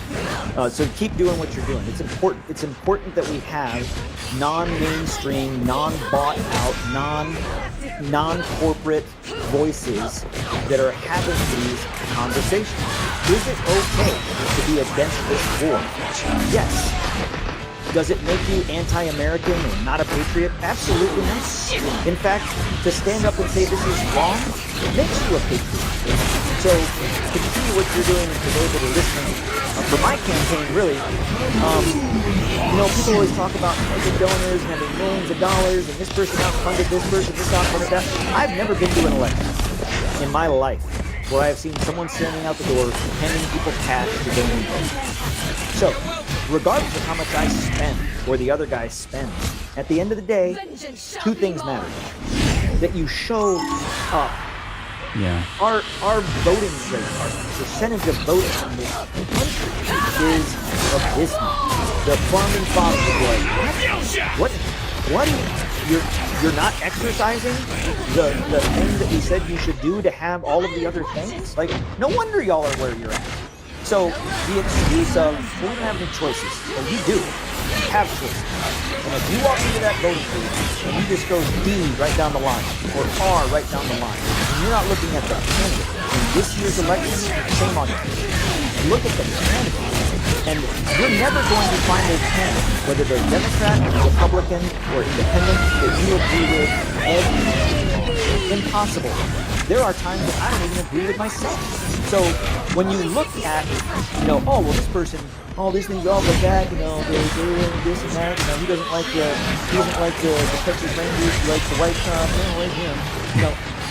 So keep doing what you're doing. It's important. It's important that we have non-mainstream, non-bought out, non-corporate voices that are having these conversations. Is it okay to be against this war? Yes. Does it make you anti-American or not a patriot? Absolutely not. In fact, to stand up and say this is wrong makes you a patriot. So continue what you're doing for those that are listening. For my campaign, really, people always talk about the donors and having millions of dollars, and this person outfunded this person, this outfunded that. I've never been to an election in my life where I have seen someone standing out the door handing people cash to donate votes. So, regardless of how much I spend or the other guy spends, at the end of the day, two things matter. That you show up. Yeah. Our voting rate, our percentage of voting in this country is abysmal. The founding fathers were like, what? You're not exercising the thing that we said you should do to have all of the other things? Like, no wonder y'all are where you're at. So the excuse of, we don't have any choices. Well, you do. You have choices. And if you walk into that voting booth and you just go D right down the line, or R right down the line, and you're not looking at the candidate in this year's election, shame on you. Look at the candidate. And you're never going to find a candidate, whether they're Democrat, Republican, or Independent, that you agree with every day. Impossible. There are times that I don't even agree with myself. So when you look at, this person, this thing's all but that, they're doing this and that, he doesn't like the Texas Rangers, he likes the White Sox, I don't like him.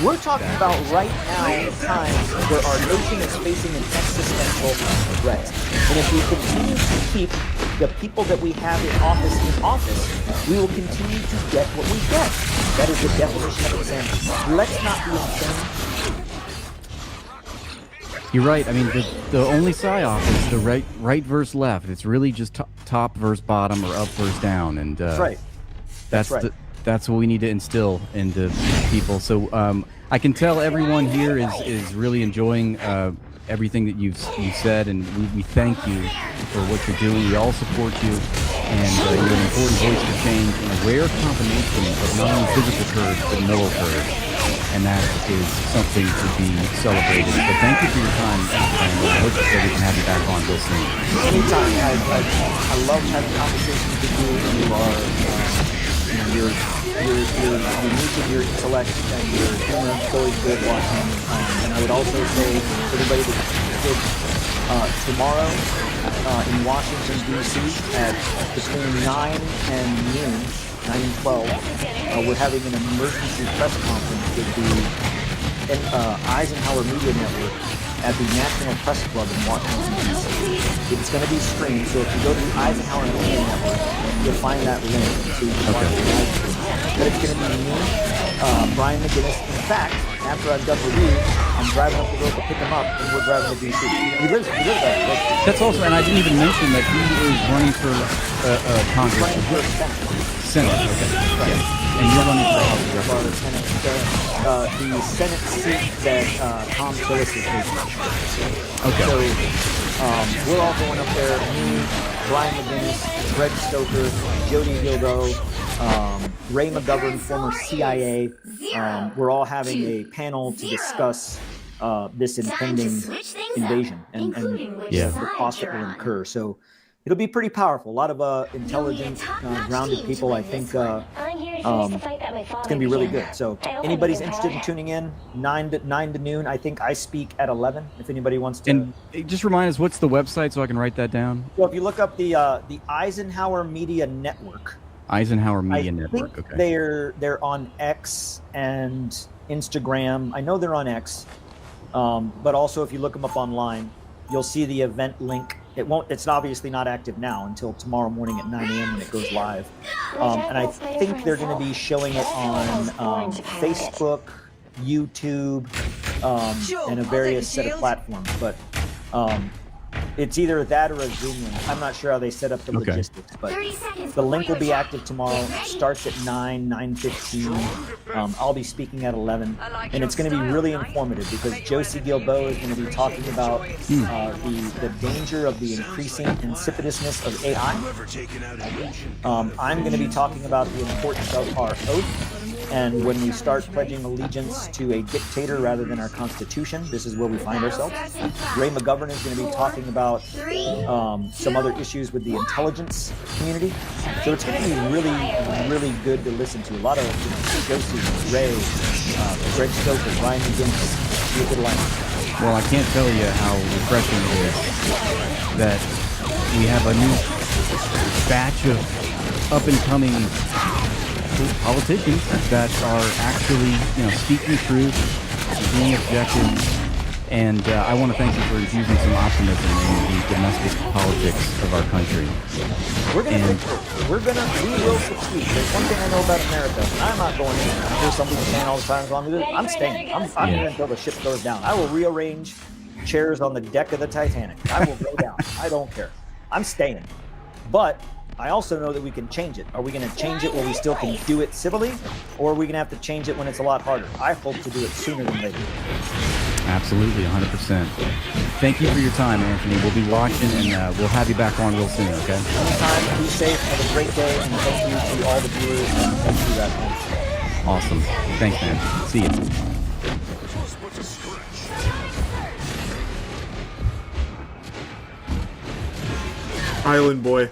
We're talking about right now times where our nation is facing an existential threat. And if we continue to keep the people that we have in office, we will continue to get what we get. That is the definition of insanity. Let's not be insane. You're right. I mean, the only psyop is the right versus left. It's really just top versus bottom or up versus down, and That's right. That's what we need to instill into people. So I can tell everyone here is really enjoying everything that you've said, and we thank you for what you're doing. We all support you, and you're an important voice for change in a rare combination of not only physical courage but moral courage, and that is something to be celebrated. So thank you for your time, and I hope that we can have you back on real soon. Anytime. I love having conversations with you. You are you're unique in your intellect and your humor. It's always good watching. And I would also say to everybody that tomorrow in Washington, D.C. at between 9 and noon, 9 and 12, we're having an emergency press conference with the Eisenhower Media Network at the National Press Club in Washington, D.C. It's going to be streamed, so if you go to the Eisenhower Media Network, you'll find that link so you can watch it live. But it's going to be me, Brian McGinnis. In fact, after I'm done with you, I'm driving up the road to pick him up, and we're driving to D.C. He lives there. That's also, and I didn't even mention that he is running for Congress. Running for Senate, okay. Right. Yeah. And you're running for House of Representatives. The Senate seat that Tom Tillis is taking. Okay. So we're all going up there. Me, Brian McGinnis, Greg Stoker, Jody Gildo, Ray McGovern, former CIA. We're all having a panel to discuss this impending invasion and the cost that will incur. So it'll be pretty powerful. A lot of intelligent, grounded people. I think it's going to be really good. So anybody's interested in tuning in, 9 to noon. I think I speak at 11. If anybody wants to. And just remind us, what's the website so I can write that down? Well, if you look up the Eisenhower Media Network. Eisenhower Media I Network. think Okay. They're on X and Instagram. I know they're on X, but also if you look them up online, you'll see the event link. It's obviously not active now until tomorrow morning at 9 a.m. when it goes live. And I think they're going to be showing it on Facebook, YouTube, and a various set of platforms. But it's either that or a Zoom link. I'm not sure how they set up the logistics, but the link will be active tomorrow. It starts at 9:15. I'll be speaking at 11, and it's going to be really informative because Josie Gilbo is going to be talking about the danger of the increasing insipidness of AI. I'm going to be talking about the importance of our oath. And when we start pledging allegiance to a dictator rather than our Constitution, this is where we find ourselves. Ray McGovern is going to be talking about some other issues with the intelligence community. So it's going to be really, really good to listen to. A lot of Josie, Ray, Greg Stoker, Ryan McGinnis. Be a good lineup. Well, I can't tell you how refreshing it is that we have a new batch of up-and-coming politicians that are actually, speaking truth, being objective, and I want to thank you for infusing some optimism in the domestic politics of our country. We will succeed. There's one thing I know about America. I'm not going in. I hear some people saying all the time, I'm staying. I'm here until the ship goes down. I will rearrange chairs on the deck of the Titanic. I will go down. I don't care. I'm staying. But I also know that we can change it. Are we going to change it where we still can do it civilly? Or are we going to have to change it when it's a lot harder? I hope to do it sooner than later. Absolutely, 100%. Thank you for your time, Anthony. We'll be watching, and we'll have you back on real soon, okay? Anytime. Be safe. Have a great day. And thank you to all the viewers. And thank you, that. Awesome. Thanks, man. See you. Island Boy.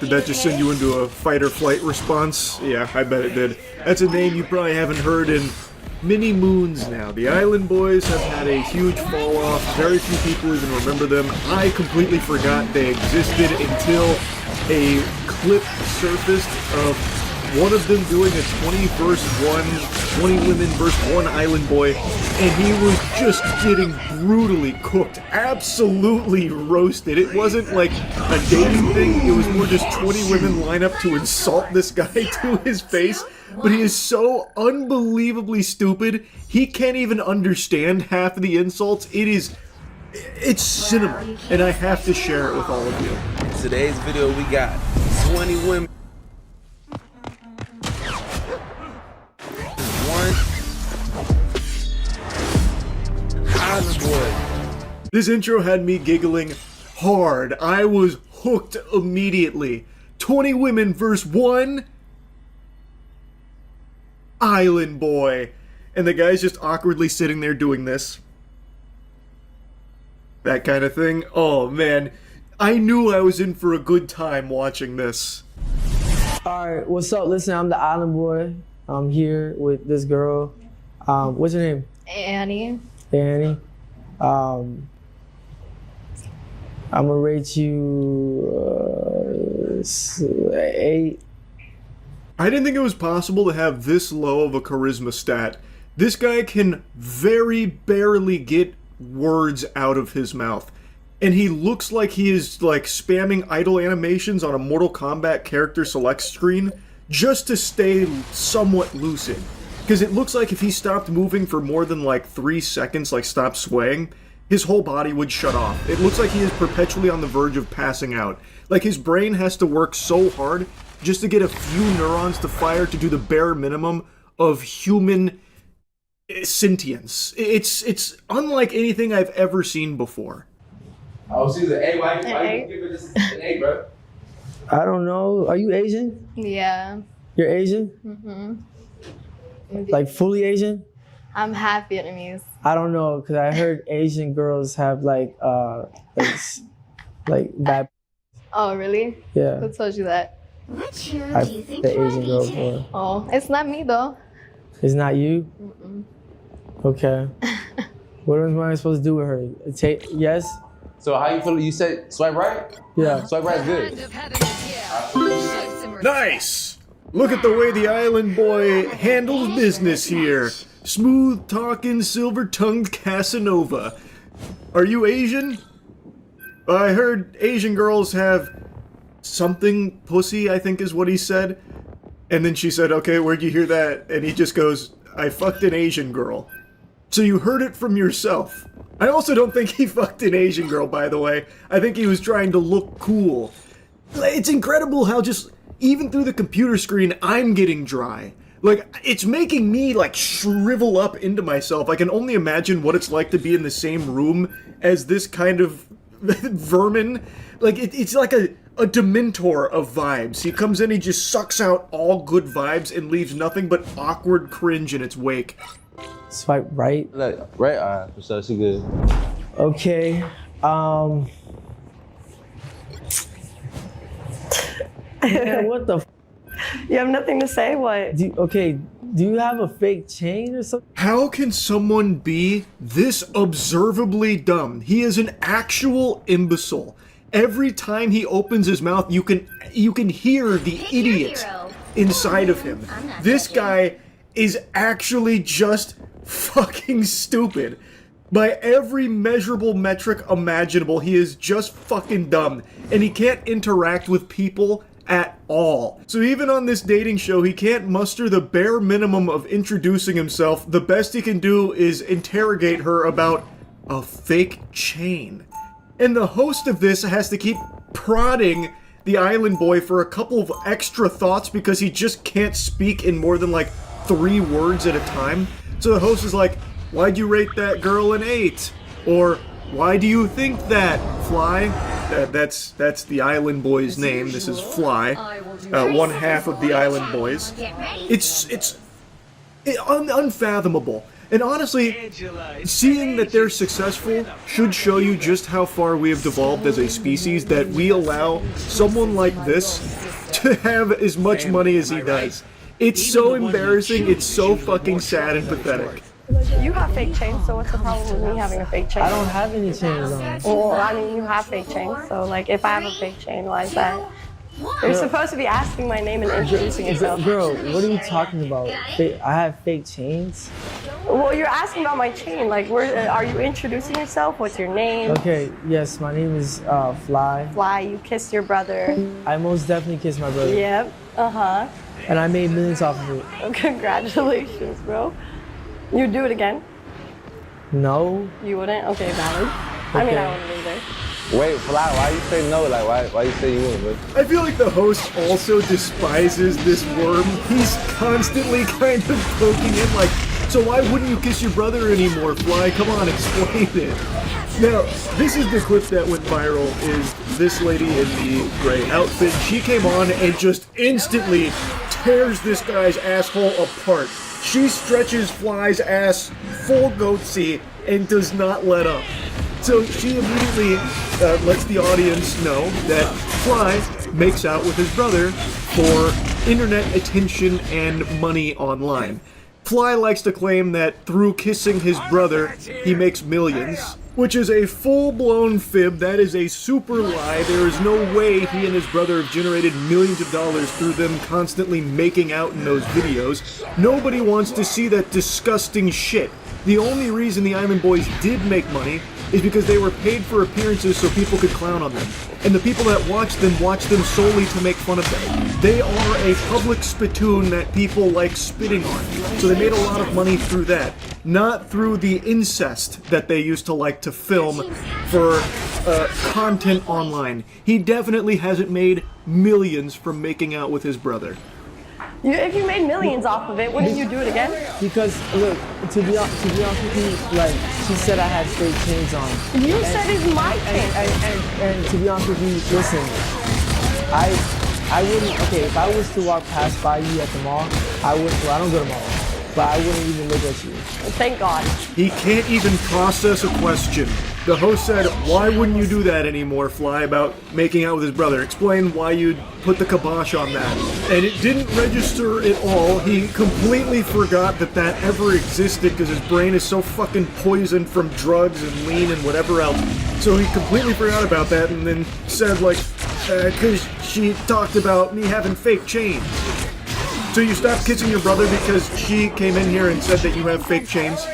Did that just send you into a fight or flight response? Yeah, I bet it did. That's a name you probably haven't heard in many moons now. The Island Boys have had a huge fall off. Very few people even remember them. I completely forgot they existed until a clip surfaced of one of them doing a 20 women versus one Island Boy, and he was just getting brutally cooked, absolutely roasted. It wasn't like a dating thing, it was more just 20 women line up to insult this guy to his face, but he is so unbelievably stupid, he can't even understand half of the insults. It's cinema, and I have to share it with all of you. In today's video, we got 20 women. Island Boy. This intro had me giggling hard. I was hooked immediately. 20 women versus one Island Boy. And the guy's just awkwardly sitting there doing this. That kind of thing. Oh man, I knew I was in for a good time watching this. Alright, what's up? Listen, I'm the Island Boy. I'm here with this girl. What's her name? Annie. Annie. I'm gonna rate you 8. I didn't think it was possible to have this low of a charisma stat. This guy can very barely get words out of his mouth. And he looks like he is like spamming idle animations on a Mortal Kombat character select screen just to stay somewhat lucid. Because it looks like if he stopped moving for more than like 3 seconds, like stopped swaying, his whole body would shut off. It looks like he is perpetually on the verge of passing out. Like his brain has to work so hard just to get a few neurons to fire to do the bare minimum of human sentience. It's unlike anything I've ever seen before. Oh, she's an A. Why you give it this an A, bro? I don't know. Are you Asian? Yeah. You're Asian? Mm-hmm. Like fully Asian? I'm half Vietnamese. I don't know, because I heard Asian girls have like bad. Oh, really? Yeah. Who told you that? I've the Asian girl before. Oh, it's not me though. It's not you? Mm-mm. Okay. What am I supposed to do with her? Yes? So how you feel? You said swipe right? Yeah. Swipe right is good. Nice! Look at the way the Island Boy handles business here. Smooth-talking, silver-tongued Casanova. Are you Asian? I heard Asian girls have something pussy, I think is what he said. And then she said, okay, where'd you hear that? And he just goes, I fucked an Asian girl. So you heard it from yourself. I also don't think he fucked an Asian girl, by the way. I think he was trying to look cool. It's incredible how just, even through the computer screen, I'm getting dry. Like, it's making me, like, shrivel up into myself. I can only imagine what it's like to be in the same room as this kind of vermin. Like, it's like a a dementor of vibes. He comes in, he just sucks out all good vibes and leaves nothing but awkward cringe in its wake. Swipe right. Like, right eye, so she good. Okay. Man, what the? You have nothing to say? What? Do you have a fake chain or something? How can someone be this observably dumb? He is an actual imbecile. Every time he opens his mouth, you can hear the idiot inside of him. This guy is actually just fucking stupid. By every measurable metric imaginable, he is just fucking dumb. And he can't interact with people at all. So even on this dating show, he can't muster the bare minimum of introducing himself. The best he can do is interrogate her about a fake chain. And the host of this has to keep prodding the island boy for a couple of extra thoughts because he just can't speak in more than like 3 words at a time. So the host is like, "Why'd you rate that girl an 8?" Or, "Why do you think that, Fly?" That's the island boy's name. This is Fly, one half of the island boys. It's unfathomable. And honestly, seeing that they're successful should show you just how far we have devolved as a species, that we allow someone like this to have as much money as he does. It's so embarrassing, it's so fucking sad and pathetic. You have fake chains, so what's the problem with me having a fake chain? I don't have any chains on. Well, I mean, you have fake chains, so like, if I have a fake chain, why is that? You're supposed to be asking my name and introducing yourself. Girl, what are you talking about? I have fake chains? Well, you're asking about my chain. Like, are you introducing yourself? What's your name? Okay, yes, my name is Fly. Fly, you kissed your brother. I most definitely kissed my brother. Yep, uh-huh. And I made millions off of it. Congratulations, bro. You'd do it again? No. You wouldn't? Okay, valid. I mean, I wouldn't either. Wait, Fly, why you say no? Like, why you say you wouldn't, bro? I feel like the host also despises this worm. He's constantly kind of poking him like, "So why wouldn't you kiss your brother anymore, Fly? Come on, explain it." Now, this is the clip that went viral, is this lady in the gray outfit. She came on and just instantly tears this guy's asshole apart. She stretches Fly's ass full goatsy and does not let up. So she immediately lets the audience know that Fly makes out with his brother for internet attention and money online. Fly likes to claim that through kissing his brother, he makes millions, which is a full-blown fib. That is a super lie. There is no way he and his brother have generated millions of dollars through them constantly making out in those videos. Nobody wants to see that disgusting shit. The only reason the Island Boys did make money is because they were paid for appearances so people could clown on them. And the people that watch them solely to make fun of them. They are a public spittoon that people like spitting on. So they made a lot of money through that. Not through the incest that they used to like to film for content online. He definitely hasn't made millions from making out with his brother. If you made millions off of it, wouldn't you do it again? Because look, to be honest with you, like she said, I had fake chains on. You said it's my chain. And to be honest with you, listen, I wouldn't. Okay, if I was to walk past by you at the mall, I wouldn't. Well, I don't go to malls, but I wouldn't even look at you. Thank God. He can't even process a question. The host said, "Why wouldn't you do that anymore, Fly, about making out with his brother? Explain why you'd put the kibosh on that." And it didn't register at all. He completely forgot that that ever existed because his brain is so fucking poisoned from drugs and lean and whatever else. So he completely forgot about that and then said, like, because she talked about me having fake chains. So you stopped kissing your brother because she came in here and said that you have fake chains?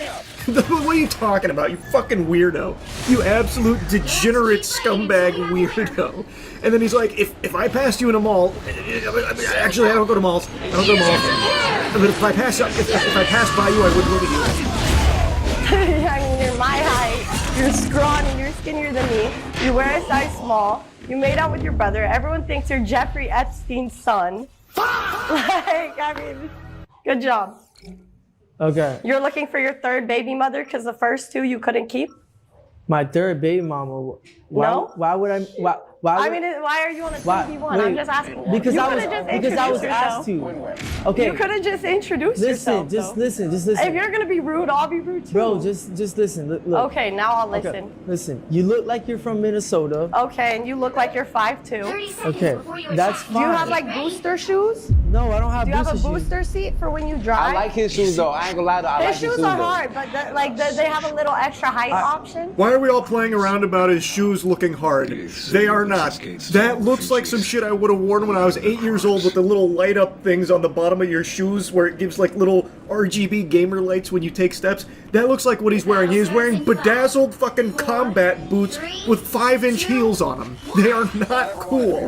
What are you talking about, you fucking weirdo? You absolute degenerate scumbag weirdo. And then he's like, if I passed you in a mall, actually I don't go to malls, but if I pass by you, I would look at you. I mean, you're my height, you're scrawny, you're skinnier than me, you wear a size small, you made out with your brother, everyone thinks you're Jeffrey Epstein's son. Like, I mean, good job. Okay. You're looking for your third baby mother because the first two you couldn't keep? My third baby mama. No? Why would I? Why? I mean, why are you on a 2v1? I'm just asking. Because you I could've just was introduced asked yourself. to. Okay. You could have just introduced Listen, yourself. just though. listen. If you're gonna be rude, I'll be rude too. Bro, just listen. Look. Okay, now I'll listen. Okay, listen. You look like you're from Minnesota. Okay, and you look like you're 5'2". Okay, that's fine. Do you have like booster shoes? No, I don't have. Do you have a booster shoes. booster seat for when you drive? I like his shoes though. I ain't gonna lie though. I like His his shoes shoes are though. hard, but they have a little extra height option. Why are we all playing around about his shoes looking hard? They are not. That looks like some shit I would have worn when I was 8 years old with the little light up things on the bottom of your shoes where it gives like little RGB gamer lights when you take steps. That looks like what he's wearing. He is wearing bedazzled fucking combat boots with 5-inch heels on them. They are not cool.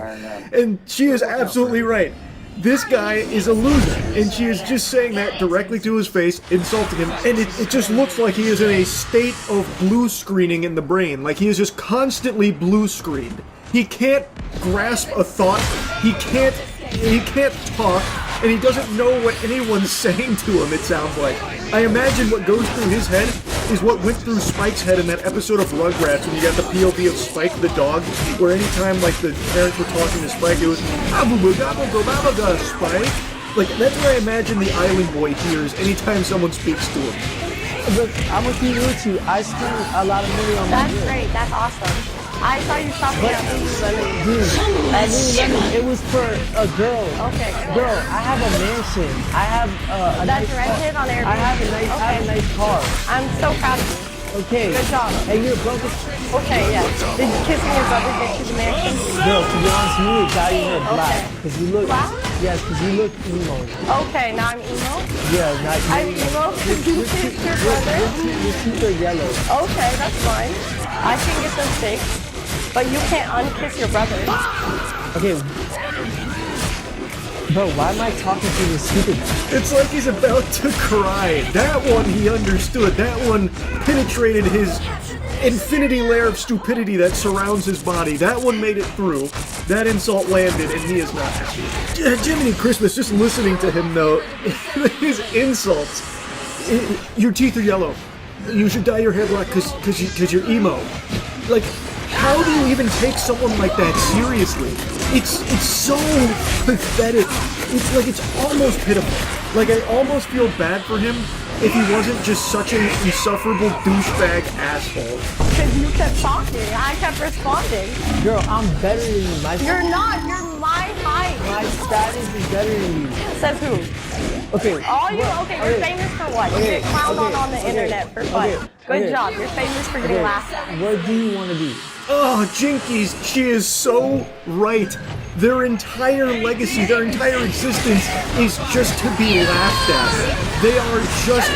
And she is absolutely right. This guy is a loser, and she is just saying that directly to his face, insulting him, and it just looks like he is in a state of blue screening in the brain, like he is just constantly blue screened. He can't grasp a thought, he can't talk, and he doesn't know what anyone's saying to him, it sounds like. I imagine what goes through his head is what went through Spike's head in that episode of Rugrats when you got the POV of Spike the dog, where anytime like the parents were talking to Spike, it was "Abubugabugababuga, Spike." Like that's what I imagine the Island Boy hears anytime someone speaks to him. Look, I'm gonna keep it with you. I spend a lot of money on my That's gear. great. That's awesome. I saw you shopping at Lululemon. Dude, at Lululemon, it was for a girl. Okay. Girl, I have a mansion. I have a That's nice rented car. on Airbnb. I have a nice car. I'm so proud of you. Okay. Good job. And your brother, Okay, yeah. Did kissing your brother get you the mansion? girl, to be honest, you look dyed your hair black. Okay. Because you look, Black? yes, because you look emo. Okay, now I'm emo. Yeah, not I'm emo because you kissed your brother. Your teeth are yellow. Okay, that's fine. I can get them fixed. But you can't unkiss your brother. Okay. Bro, why am I talking to this stupid? It's like he's about to cry. That one he understood. That one penetrated his infinity layer of stupidity that surrounds his body. That one made it through. That insult landed, and he is not happy. Jiminy Christmas, just listening to him though, his insults. Your teeth are yellow. You should dye your hair black because you're emo. Like, how do you even take someone like that seriously? It's so pathetic. It's like it's almost pitiful. Like I almost feel bad for him if he wasn't just such an insufferable douchebag asshole. Because you kept talking. I kept responding. Girl, I'm better than you. You're not. You're my height. My status is better than you. Says who? Okay. All you, okay, you're famous for what? You get clowned on the internet for fun. Good job. You're famous for getting laughed at. What do you want to be? Oh, Jinkies, she is so right. Their entire legacy, their entire existence is just to be laughed at. They are just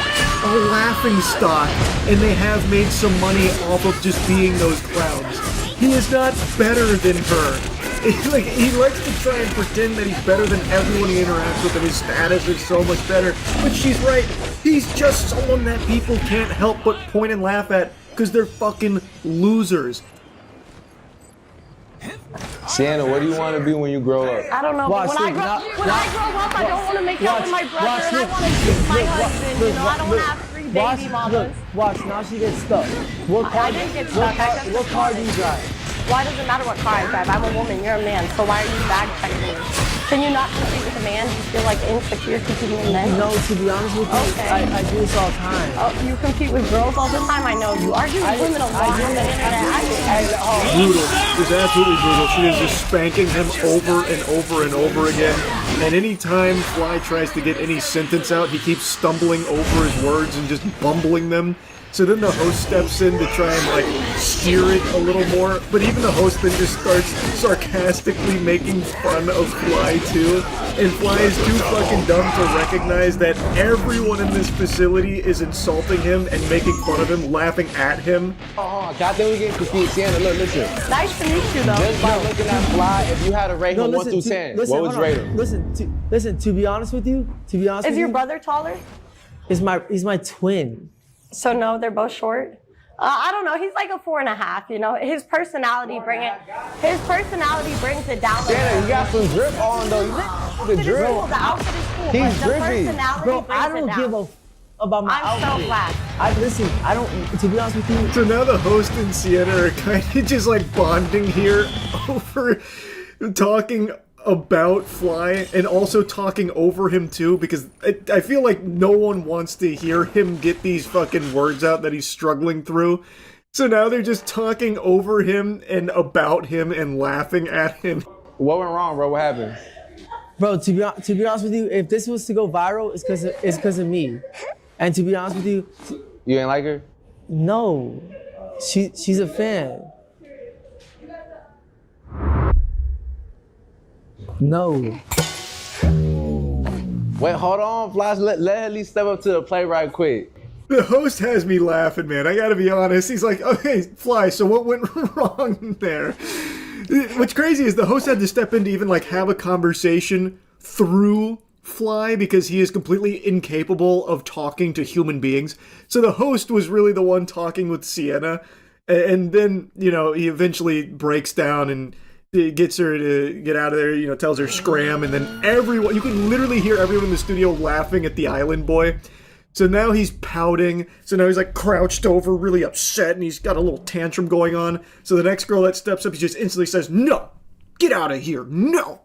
a laughing stock, and they have made some money off of just being those clowns. He is not better than her. He likes to try and pretend that he's better than everyone he interacts with and his status is so much better. But she's right. He's just someone that people can't help but point and laugh at because they're fucking losers. Sienna, what do you want to be when you grow up? I don't know. Watch But when I this, grow now- up, I don't want to make out with my brother, and I want to kiss my husband. You know, I don't want to have 3 baby mamas. Watch, now she gets stuck. What car, I didn't get stuck. I just what car do you drive? Why does it matter what car I drive? I'm a woman. You're a man. So why are you bag checking me? Can you not compete with a man? Do you feel like insecure competing with men? No, to be honest with you, Okay. I do this all the time. Oh, you compete with girls all the time? I know. You argue with women a lot on the internet. Brutal. Just absolutely brutal. She is just spanking him over and over and over again. And anytime Fly tries to get any sentence out, he keeps stumbling over his words and just bumbling them. So then the host steps in to try and like steer it a little more, but even the host then just starts sarcastically making fun of Fly too. And Fly is too fucking dumb to recognize that everyone in this facility is insulting him and making fun of him, laughing at him. I think we get confused. Sienna, look, listen. Nice to meet you, though. Just by looking at Fly, if you had to rate him 1 through 10, what would you rate him? Listen, to be honest with you, Is your brother taller? he's my twin. So no, they're both short. I don't know. He's like a 4.5. You know, his personality brings it down. Sienna, you got some drip on though. You look the drip. The outfit is cool. He's but the drippy. personality Bro, brings I it don't down. give a about my I'm so outfit. black. Listen, I don't, to be honest with you, So now the host and Sienna are kind of just like bonding here over talking about Fly and also talking over him too, because I feel like no one wants to hear him get these fucking words out that he's struggling through. So now they're just talking over him and about him and laughing at him. What went wrong, bro? What happened? bro, to be honest with you, if this was to go viral, it's because of me. And to be honest with you, You ain't like her? no, she's a fan. No. Wait, hold on, Flash. Let her at least step up to the plate right quick. The host has me laughing, man. I gotta be honest. He's like, okay, Fly, so what went wrong there? What's crazy is the host had to step in to even like have a conversation through Fly because he is completely incapable of talking to human beings. So the host was really the one talking with Sienna. And then, you know, he eventually breaks down and gets her to get out of there, you know, tells her scram, and then everyone, you can literally hear everyone in the studio laughing at the island boy. So now he's pouting, so now he's like crouched over, really upset, and he's got a little tantrum going on. So the next girl that steps up, he just instantly says, no, get out of here, no.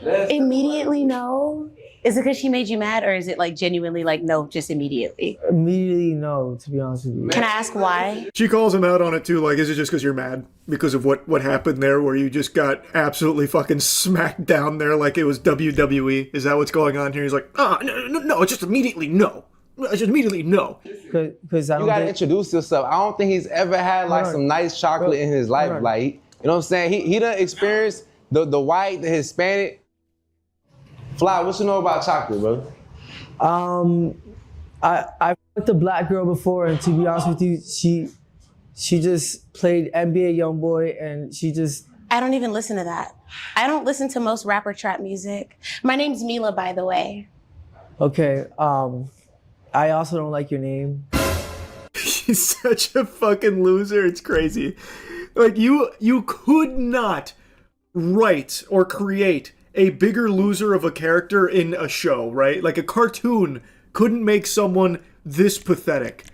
Immediately no? Is it because she made you mad, or is it like genuinely like no, just immediately? Immediately no, to be honest with you. Can I ask why? She calls him out on it too, like, is it just because you're mad? Because of what happened there, where you just got absolutely fucking smacked down there like it was WWE? Is that what's going on here? He's like, no, it's just immediately no. It's just immediately no. Because I don't You gotta think, introduce yourself. I don't think he's ever had like some nice chocolate in his life. Like, you know what I'm saying? He done experienced the white, the Hispanic. Fly, what you know about chocolate, bro? I fucked a black girl before, and to be honest with you, she just played NBA YoungBoy, and she just. I don't even listen to that. I don't listen to most rapper trap music. My name's Mila, by the way. Okay, I also don't like your name. He's such a fucking loser. It's crazy. Like, you could not write or create a bigger loser of a character in a show, right? Like, a cartoon couldn't make someone this pathetic.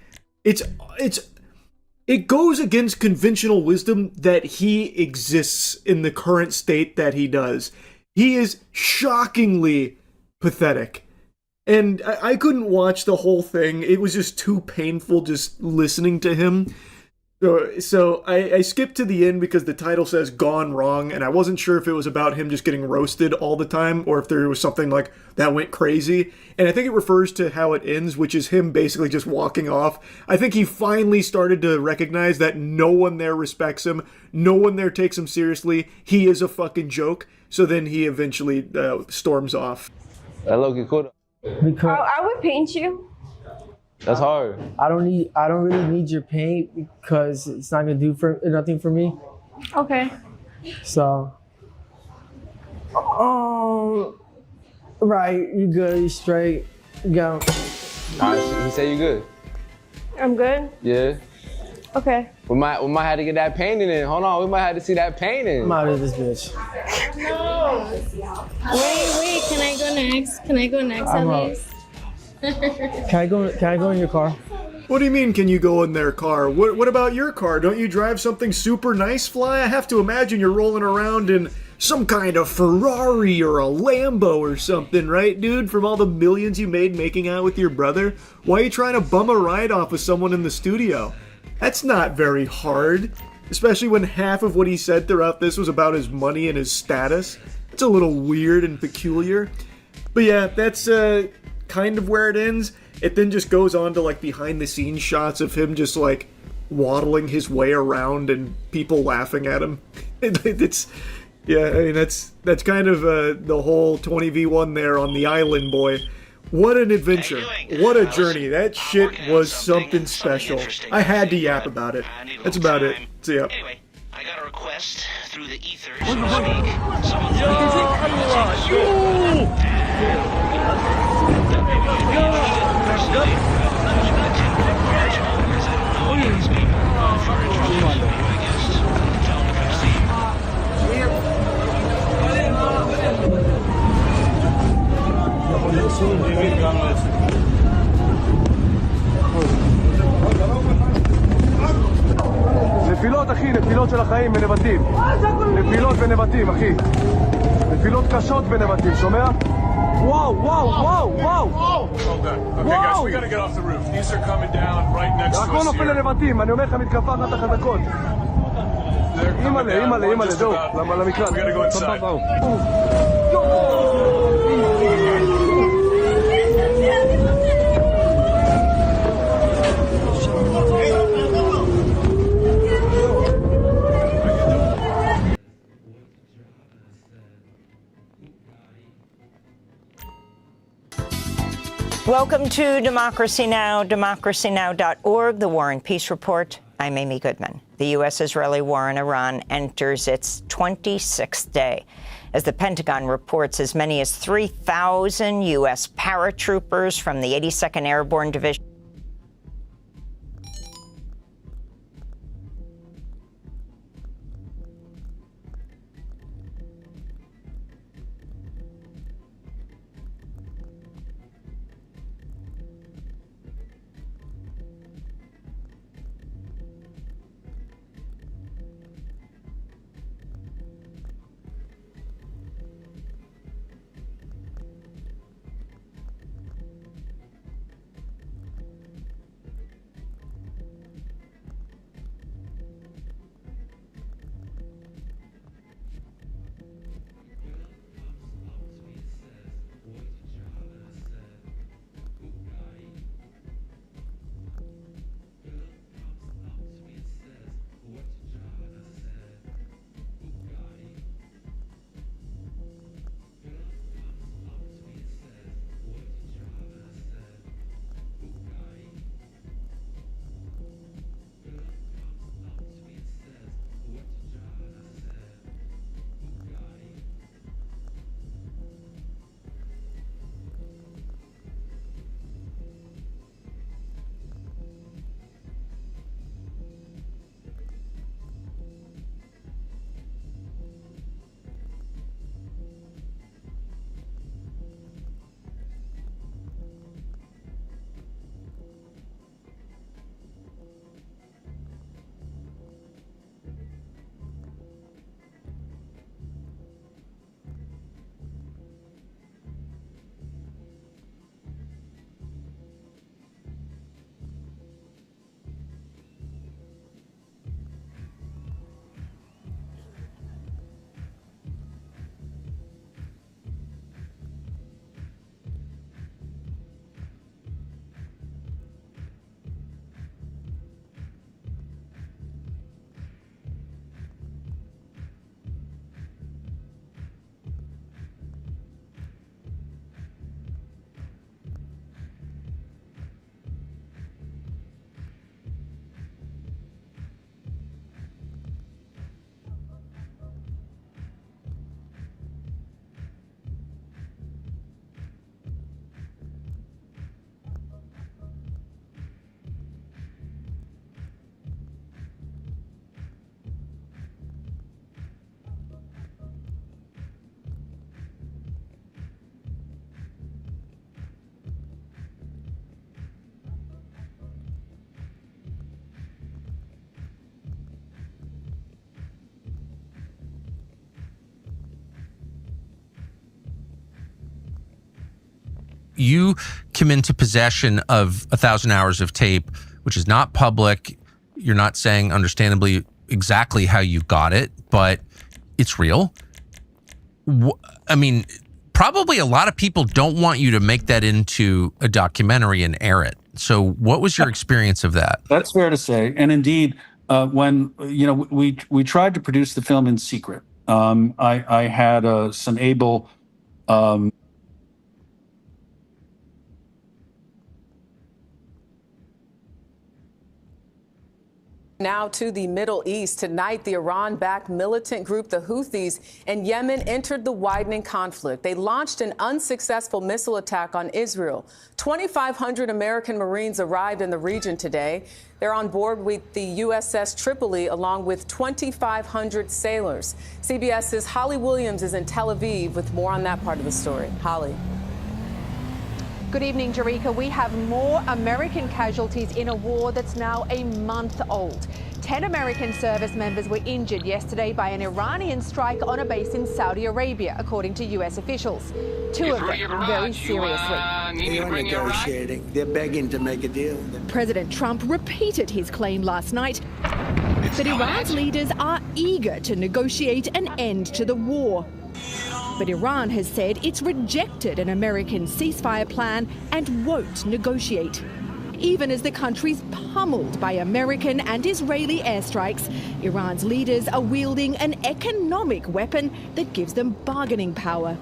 It goes against conventional wisdom that he exists in the current state that he does. He is shockingly pathetic. And I couldn't watch the whole thing. It was just too painful just listening to him. So I skipped to the end because the title says Gone Wrong, and I wasn't sure if it was about him just getting roasted all the time or if there was something like that went crazy. And I think it refers to how it ends, which is him basically just walking off. I think he finally started to recognize that no one there respects him. No one there takes him seriously. He is a fucking joke. So then he eventually storms off. That Loki cool. Because I would paint you. That's hard. I don't really need your paint because it's not gonna do nothing for me. Okay. So, right, you good, you straight, go. Nah, he said you good. I'm good? Yeah. Okay. We might have to get that painting in. Hold on, we might have to see that painting. I'm out of this bitch. Wait, can I go next I'm at out. least? Can I go in your car? What do you mean, can you go in their car? What about your car? Don't you drive something super nice, Fly? I have to imagine you're rolling around in some kind of Ferrari or a Lambo or something, right, dude? From all the millions you made making out with your brother? Why are you trying to bum a ride off with someone in the studio? That's not very hard. Especially when half of what he said throughout this was about his money and his status. It's a little weird and peculiar. But yeah, that's kind of where it ends. It then just goes on to like behind the scenes shots of him just like waddling his way around and people laughing at him. It's yeah, I mean that's kind of the whole 20v1 there on the island boy. What an adventure. What a journey. That shit was something special. I had to yap about it. That's about it. See ya. Anyway, I got a request through the ether, so to speak. Someone נפילות, אחי, נפילות של החיים בנבטים. נפילות בנבטים, אחי. נפילות קשות בנבטים, שומע? וואו, וואו, וואו, וואו! Okay, guys, we gotta get off the roof. These are coming down right next to us הכל נופל here. לנבטים, אני אומר לך, מתקפה אחת החזקות. אימא'לה, זהו, למקלט. We gotta go inside. Welcome to Democracy Now!, democracynow.org, the War and Peace Report. I'm Amy Goodman. The U.S.-Israeli war in Iran enters its 26th day. As the Pentagon reports, as many as 3,000 U.S. paratroopers from the 82nd Airborne Division you come into possession of 1,000 hours of tape, which is not public. You're not saying, understandably, exactly how you got it, but it's real. I mean, probably a lot of people don't want you to make that into a documentary and air it. So what was your experience of that? That's fair to say. And indeed, when we tried to produce the film in secret, I had some able Now to the Middle East. Tonight, the Iran-backed militant group, the Houthis in Yemen, entered the widening conflict. They launched an unsuccessful missile attack on Israel. 2,500 American Marines arrived in the region today. They're on board with the USS Tripoli, along with 2,500 sailors. CBS's Holly Williams is in Tel Aviv with more on that part of the story. Holly. Good evening, Jerika. We have more American casualties in a war that's now a month old. 10 American service members were injured yesterday by an Iranian strike on a base in Saudi Arabia, according to U.S. officials. 2 of them very seriously. They are negotiating. They're begging to make a deal. President Trump repeated his claim last night that Iran's leaders are eager to negotiate an end to the war. But Iran has said it's rejected an American ceasefire plan and won't negotiate. Even as the country's pummeled by American and Israeli airstrikes, Iran's leaders are wielding an economic weapon that gives them bargaining power.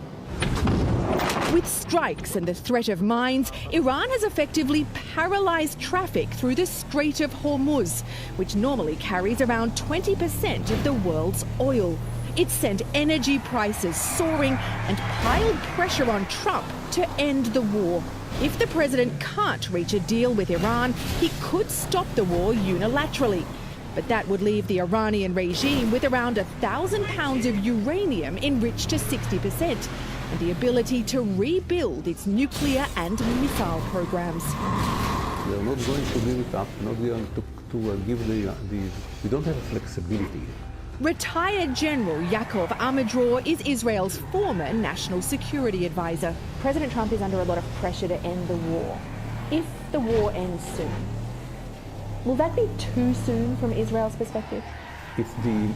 With strikes and the threat of mines, Iran has effectively paralyzed traffic through the Strait of Hormuz, which normally carries around 20% of the world's oil. It's sent energy prices soaring and piled pressure on Trump to end the war. If the president can't reach a deal with Iran, he could stop the war unilaterally. But that would leave the Iranian regime with around 1,000 pounds of uranium enriched to 60% and the ability to rebuild its nuclear and missile programs. We are not going to give it up, not going to give we don't have flexibility. Retired General Yaakov Amadror is Israel's former national security advisor. President Trump is under a lot of pressure to end the war. If the war ends soon, will that be too soon from Israel's perspective? If the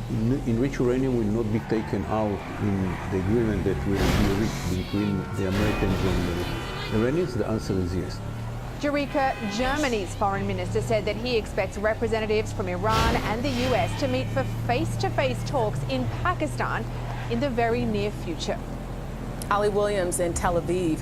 enriched uranium will not be taken out in the agreement that will be reached between the Americans and the Iranians, the answer is yes. Jerika, Germany's foreign minister said that he expects representatives from Iran and the US to meet for face-to-face talks in Pakistan in the very near future. Ali Williams in Tel Aviv.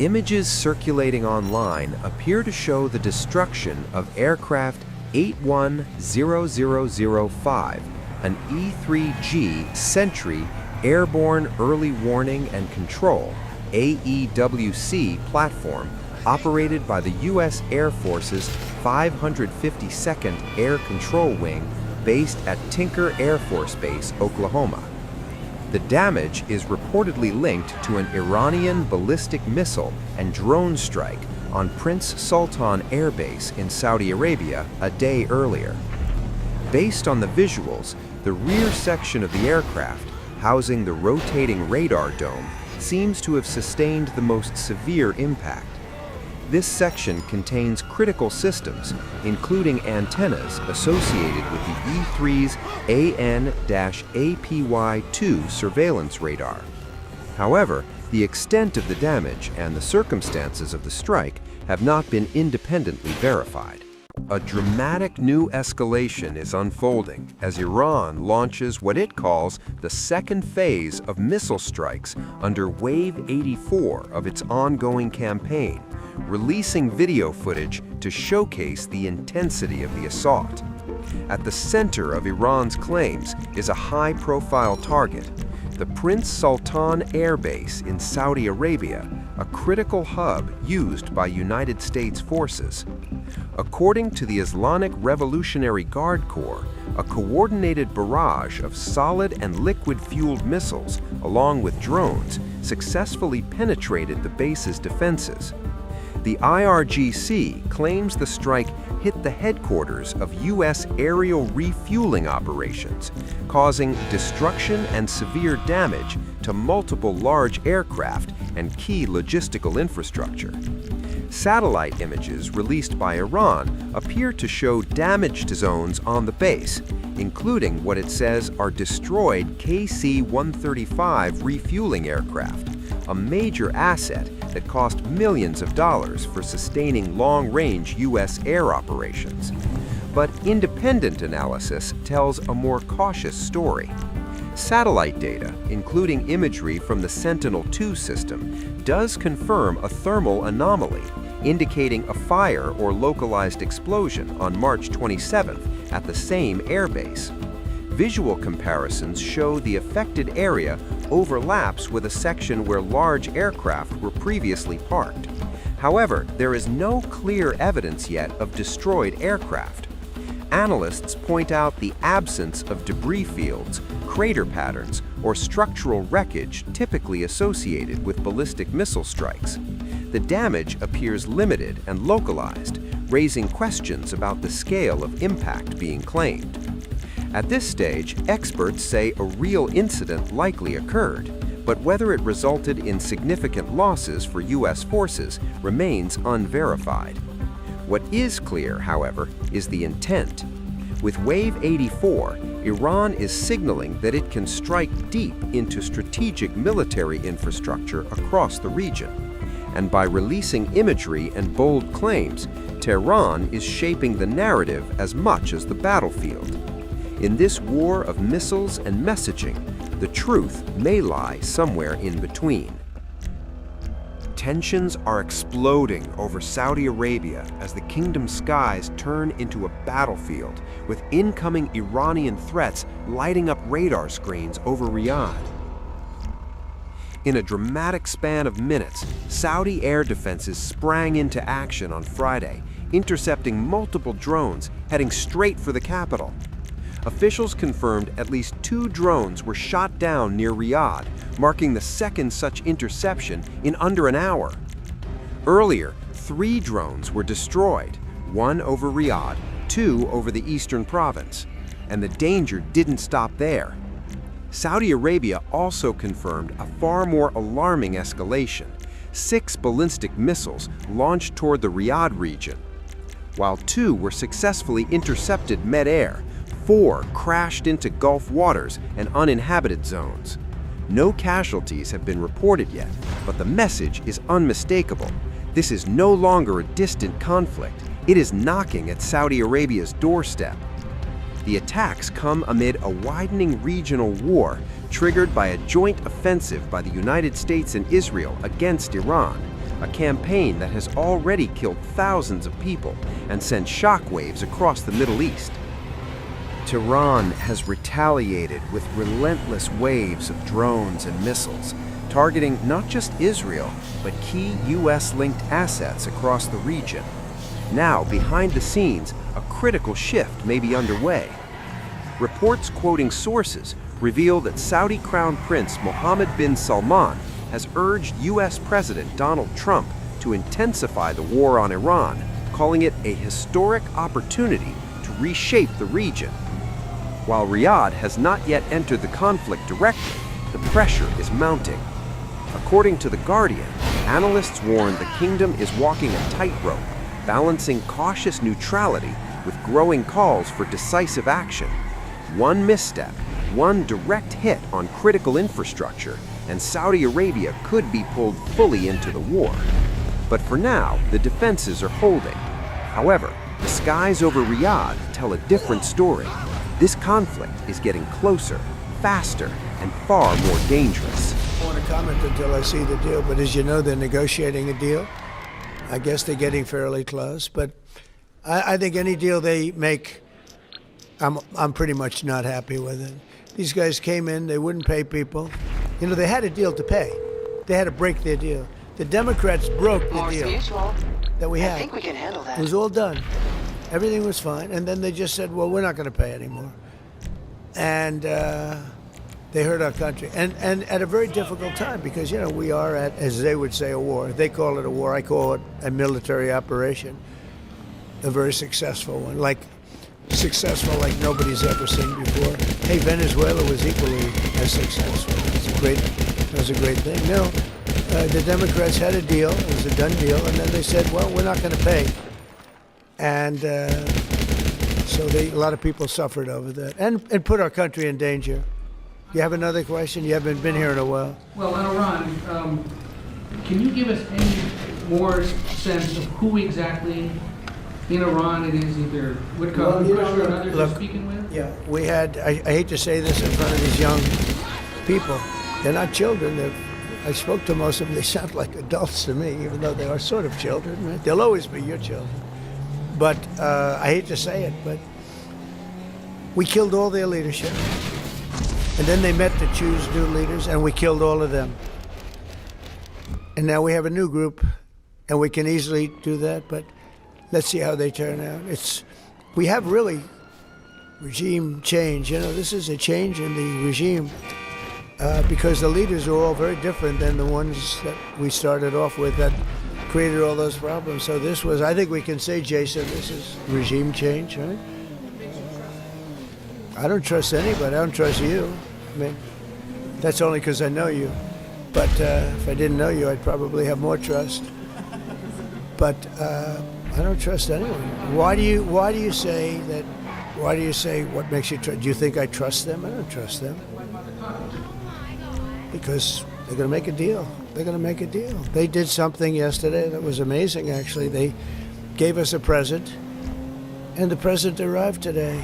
Images circulating online appear to show the destruction of aircraft 810005, an E-3G Sentry Airborne Early Warning and Control AEWC platform operated by the U.S. Air Force's 552nd Air Control Wing based at Tinker Air Force Base, Oklahoma. The damage is reportedly linked to an Iranian ballistic missile and drone strike on Prince Sultan Air Base in Saudi Arabia a day earlier. Based on the visuals, the rear section of the aircraft, housing the rotating radar dome, seems to have sustained the most severe impact. This section contains critical systems, including antennas associated with the E-3's AN-APY-2 surveillance radar. However, the extent of the damage and the circumstances of the strike have not been independently verified. A dramatic new escalation is unfolding as Iran launches what it calls the second phase of missile strikes under Wave 84 of its ongoing campaign, releasing video footage to showcase the intensity of the assault. At the center of Iran's claims is a high-profile target, the Prince Sultan Air Base in Saudi Arabia, a critical hub used by United States forces. According to the Islamic Revolutionary Guard Corps, a coordinated barrage of solid and liquid-fueled missiles, along with drones, successfully penetrated the base's defenses. The IRGC claims the strike hit the headquarters of U.S. aerial refueling operations, causing destruction and severe damage to multiple large aircraft and key logistical infrastructure. Satellite images released by Iran appear to show damaged zones on the base, including what it says are destroyed KC-135 refueling aircraft, a major asset that cost millions of dollars for sustaining long-range U.S. air operations. But independent analysis tells a more cautious story. Satellite data, including imagery from the Sentinel-2 system, does confirm a thermal anomaly, indicating a fire or localized explosion on March 27th at the same airbase. Visual comparisons show the affected area overlaps with a section where large aircraft were previously parked. However, there is no clear evidence yet of destroyed aircraft. analysts point out the absence of debris fields, crater patterns, or structural wreckage typically associated with ballistic missile strikes. The damage appears limited and localized, raising questions about the scale of impact being claimed. At this stage, experts say a real incident likely occurred, but whether it resulted in significant losses for U.S. forces remains unverified. What is clear, however, is the intent. With Wave 84, Iran is signaling that it can strike deep into strategic military infrastructure across the region. And by releasing imagery and bold claims, Tehran is shaping the narrative as much as the battlefield. In this war of missiles and messaging, the truth may lie somewhere in between. Tensions are exploding over Saudi Arabia as the kingdom's skies turn into a battlefield, with incoming Iranian threats lighting up radar screens over Riyadh. In a dramatic span of minutes, Saudi air defenses sprang into action on Friday, intercepting multiple drones heading straight for the capital. Officials confirmed at least 2 drones were shot down near Riyadh, marking the second such interception in under an hour. Earlier, 3 drones were destroyed, 1 over Riyadh, 2 over the eastern province. And the danger didn't stop there. Saudi Arabia also confirmed a far more alarming escalation: 6 ballistic missiles launched toward the Riyadh region. While 2 were successfully intercepted mid-air, 4 crashed into Gulf waters and uninhabited zones. No casualties have been reported yet, but the message is unmistakable. This is no longer a distant conflict. It is knocking at Saudi Arabia's doorstep. The attacks come amid a widening regional war triggered by a joint offensive by the United States and Israel against Iran, a campaign that has already killed thousands of people and sent shockwaves across the Middle East. Tehran has retaliated with relentless waves of drones and missiles, targeting not just Israel, but key U.S.-linked assets across the region. Now, behind the scenes, a critical shift may be underway. Reports quoting sources reveal that Saudi Crown Prince Mohammed bin Salman has urged U.S. President Donald Trump to intensify the war on Iran, calling it a historic opportunity to reshape the region. While Riyadh has not yet entered the conflict directly, the pressure is mounting. According to The Guardian, analysts warn the kingdom is walking a tightrope, balancing cautious neutrality with growing calls for decisive action. One misstep, one direct hit on critical infrastructure, and Saudi Arabia could be pulled fully into the war. But for now, the defenses are holding. However, the skies over Riyadh tell a different story. This conflict is getting closer, faster, and far more dangerous. I don't want to comment until I see the deal, but as you know, they're negotiating a deal. I guess they're getting fairly close, but I think any deal they make, I'm pretty much not happy with it. These guys came in, they wouldn't pay people. You know, they had a deal to pay. They had to break their deal. The Democrats broke the deal that we had. I think we can handle that. It was all done. Everything was fine. And then they just said, well, we're not going to pay anymore. And they hurt our country. And at a very difficult time because, you know, we are at, as they would say, a war. They call it a war. I call it a military operation. A very successful one. Successful like nobody's ever seen before. Hey, Venezuela was equally as successful. It was a great thing. No, the Democrats had a deal. It was a done deal. And then they said, well, we're not going to pay. And so a lot of people suffered over that and put our country in danger. You have another question? You haven't been here in a while. Well, on Iran, can you give us any more sense of who exactly in Iran it is either Witkoff and Bush or others you're speaking with? Yeah, we had, I hate to say this in front of these young people, they're not children. I spoke to most of them, they sound like adults to me, even though they are sort of children. Right? They'll always be your children. But I hate to say it, but we killed all their leadership. And then they met to choose new leaders, and we killed all of them. And now we have a new group, and we can easily do that, but let's see how they turn out. We have really regime change. You know, this is a change in the regime because the leaders are all very different than the ones that we started off with that created all those problems. So this was, I think we can say, Jason, this is regime change, right? I don't trust anybody. I don't trust you. I mean, that's only because I know you. But if I didn't know you, I'd probably have more trust. But I don't trust anyone. Why do you say that? Why do you say what makes you trust? Do you think I trust them? I don't trust them. Because they're going to make a deal. They're going to make a deal. They did something yesterday that was amazing, actually. They gave us a present, and the present arrived today.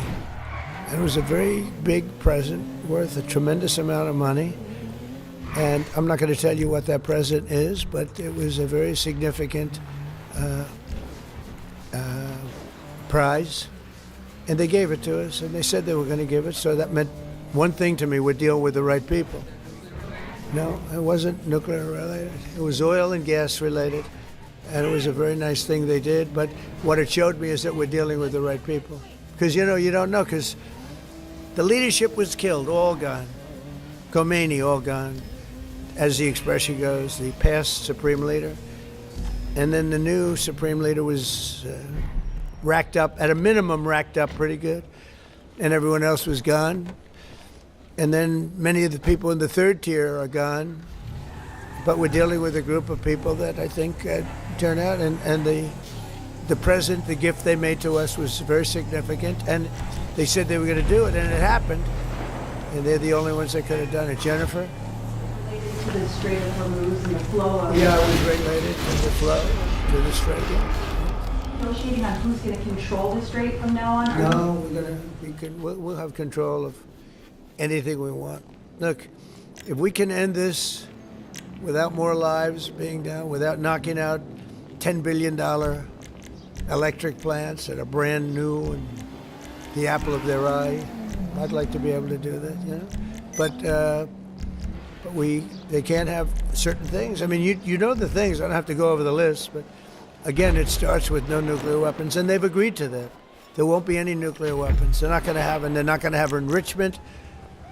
And it was a very big present worth a tremendous amount of money. And I'm not going to tell you what that present is, but it was a very significant prize. And they gave it to us, and they said they were going to give it. So that meant one thing to me: we're dealing with the right people. No, it wasn't nuclear related. It was oil and gas related, and it was a very nice thing they did. But what it showed me is that we're dealing with the right people. Because, you know, you don't know, because the leadership was killed, all gone. Khomeini, all gone, as the expression goes, the past supreme leader. And then the new supreme leader was racked up, at a minimum racked up pretty good, and everyone else was gone. And then many of the people in the third tier are gone, but we're dealing with a group of people that I think turn out, and the present, the gift they made to us was very significant, and they said they were going to do it, and it happened, and they're the only ones that could have done it. Jennifer? To the Strait of Hormuz and the flow of Yeah, it was related to the flow, to the strait, yeah. Negotiating on who's going to control the strait from now on? No, we'll have control of anything we want. Look, if we can end this without more lives being down, without knocking out $10 billion electric plants that are brand new and the apple of their eye, I'd like to be able to do that, you know. But they can't have certain things. I mean, you know the things. I don't have to go over the list, but again, it starts with no nuclear weapons, and they've agreed to that. There won't be any nuclear weapons. They're not going to have, and they're not going to have enrichment,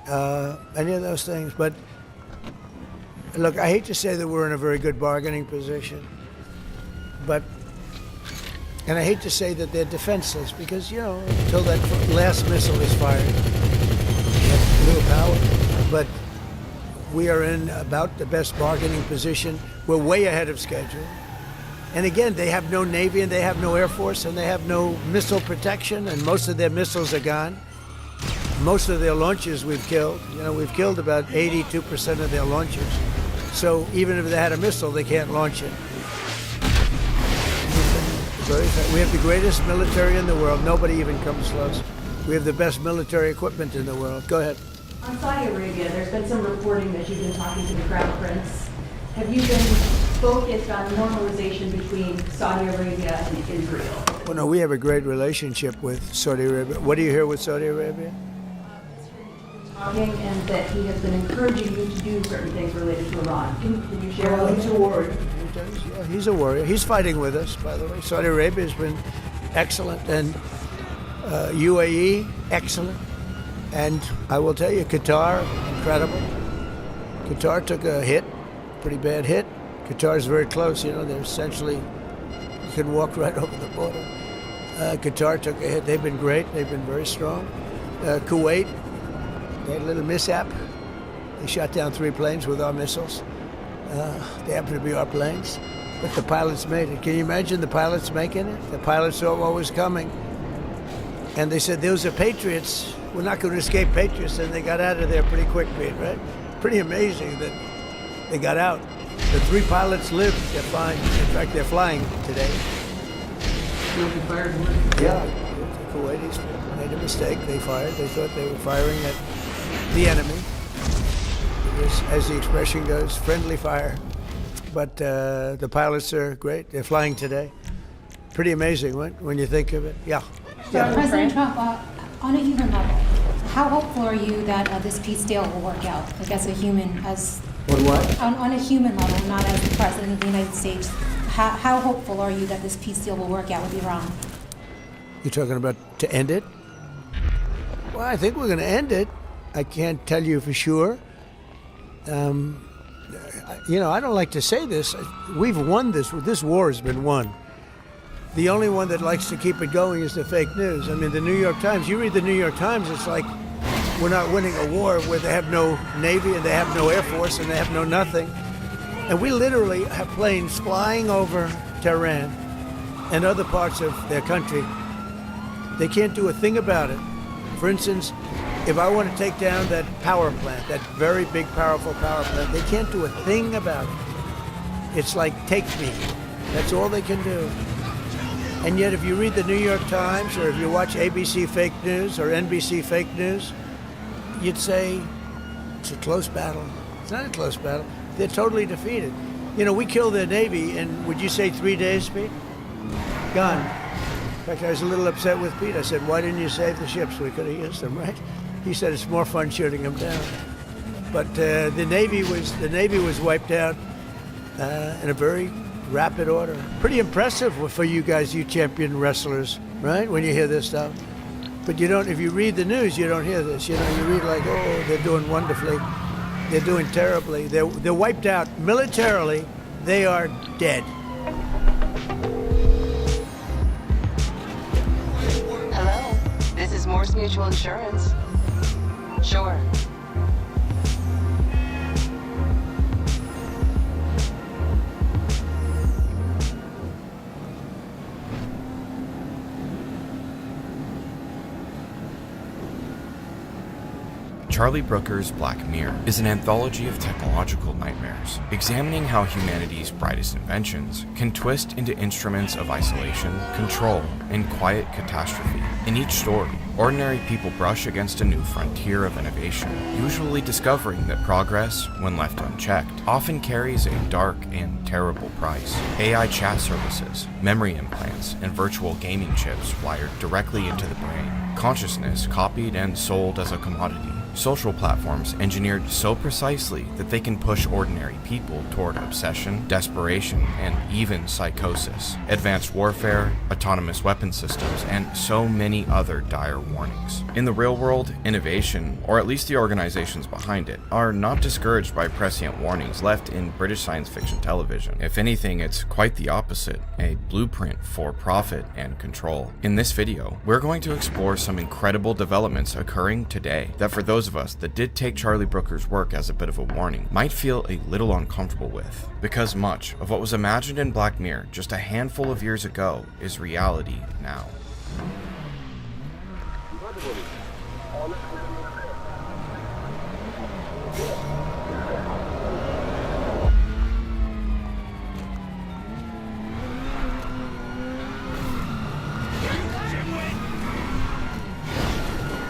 any of those things. But look, I hate to say that we're in a very good bargaining position, and I hate to say that they're defenseless, because, you know, until that last missile is fired, that's little power. But we are in about the best bargaining position. We're way ahead of schedule. And again, they have no Navy, and they have no Air Force, and they have no missile protection, and most of their missiles are gone. Most of their launches we've killed. You know, we've killed about 82% of their launches. So even if they had a missile, they can't launch it. We have the greatest military in the world. Nobody even comes close. We have the best military equipment in the world. Go ahead. On Saudi Arabia, there's been some reporting that you've been talking to the Crown Prince. Have you been focused on normalization between Saudi Arabia and Israel? Well, no, we have a great relationship with Saudi Arabia. What do you hear with Saudi Arabia? Talking, and that he has been encouraging you to do certain things related to Iran. Can you share? Well, he's a warrior. Yeah, he's a warrior. He's fighting with us, by the way. Saudi Arabia has been excellent, and UAE, excellent. And I will tell you, Qatar, incredible. Qatar took a hit, pretty bad hit. Qatar is very close, you know, they're essentially, you can walk right over the border. Qatar took a hit. They've been great. They've been very strong. Kuwait, they had a little mishap. They shot down 3 planes with our missiles. They happen to be our planes, but the pilots made it. Can you imagine the pilots making it? The pilots saw what was coming, and they said, those are Patriots. We're not going to escape Patriots, and they got out of there pretty quick, Pete, right? Pretty amazing that they got out. The 3 pilots lived. They're fine. In fact, they're flying today. Yeah, the Kuwaitis made a mistake. They fired. They thought they were firing at the enemy. It was, as the expression goes, friendly fire. But the pilots are great. They're flying today. Pretty amazing, right? When you think of it. Yeah. President Trump, on a human level, how hopeful are you that this peace deal will work out? Like as a human, as what? On a human level, not as the president of the United States. How hopeful are you that this peace deal will work out with Iran? You're talking about to end it? Well, I think we're going to end it. I can't tell you for sure. You know, I don't like to say this. We've won this. This war has been won. The only one that likes to keep it going is the fake news. I mean, the New York Times, you read the New York Times, it's like we're not winning a war where they have no Navy and they have no Air Force and they have no nothing. And we literally have planes flying over Tehran and other parts of their country. They can't do a thing about it. For instance, if I want to take down that power plant, that very big, powerful power plant, they can't do a thing about it. It's like, take me. That's all they can do. And yet, if you read the New York Times, or if you watch ABC fake news or NBC fake news, you'd say it's a close battle. It's not a close battle. They're totally defeated. You know, we killed their Navy in, would you say 3 days, Pete? Gone. In fact, I was a little upset with Pete. I said, why didn't you save the ships? We could have used them, right? He said it's more fun shooting them down. But the Navy was wiped out in a very rapid order. Pretty impressive for you guys, you champion wrestlers, right? When you hear this stuff. But you don't, if you read the news, you don't hear this. You know, you read like, oh, they're doing wonderfully. They're doing terribly. They're wiped out militarily. They are dead. Hello, this is Morse Mutual Insurance. Sure. Charlie Brooker's Black Mirror is an anthology of technological nightmares, examining how humanity's brightest inventions can twist into instruments of isolation, control, and quiet catastrophe. In each story, ordinary people brush against a new frontier of innovation, usually discovering that progress, when left unchecked, often carries a dark and terrible price. AI chat services, memory implants, and virtual gaming chips wired directly into the brain. Consciousness copied and sold as a commodity. Social platforms engineered so precisely that they can push ordinary people toward obsession, desperation, and even psychosis. Advanced warfare, autonomous weapon systems, and so many other dire warnings. In the real world, innovation, or at least the organizations behind it, are not discouraged by prescient warnings left in British science fiction television. If anything, it's quite the opposite, a blueprint for profit and control. In this video, we're going to explore some incredible developments occurring today that, for those of us that did take Charlie Brooker's work as a bit of a warning, might feel a little uncomfortable with, because much of what was imagined in Black Mirror just a handful of years ago is reality now.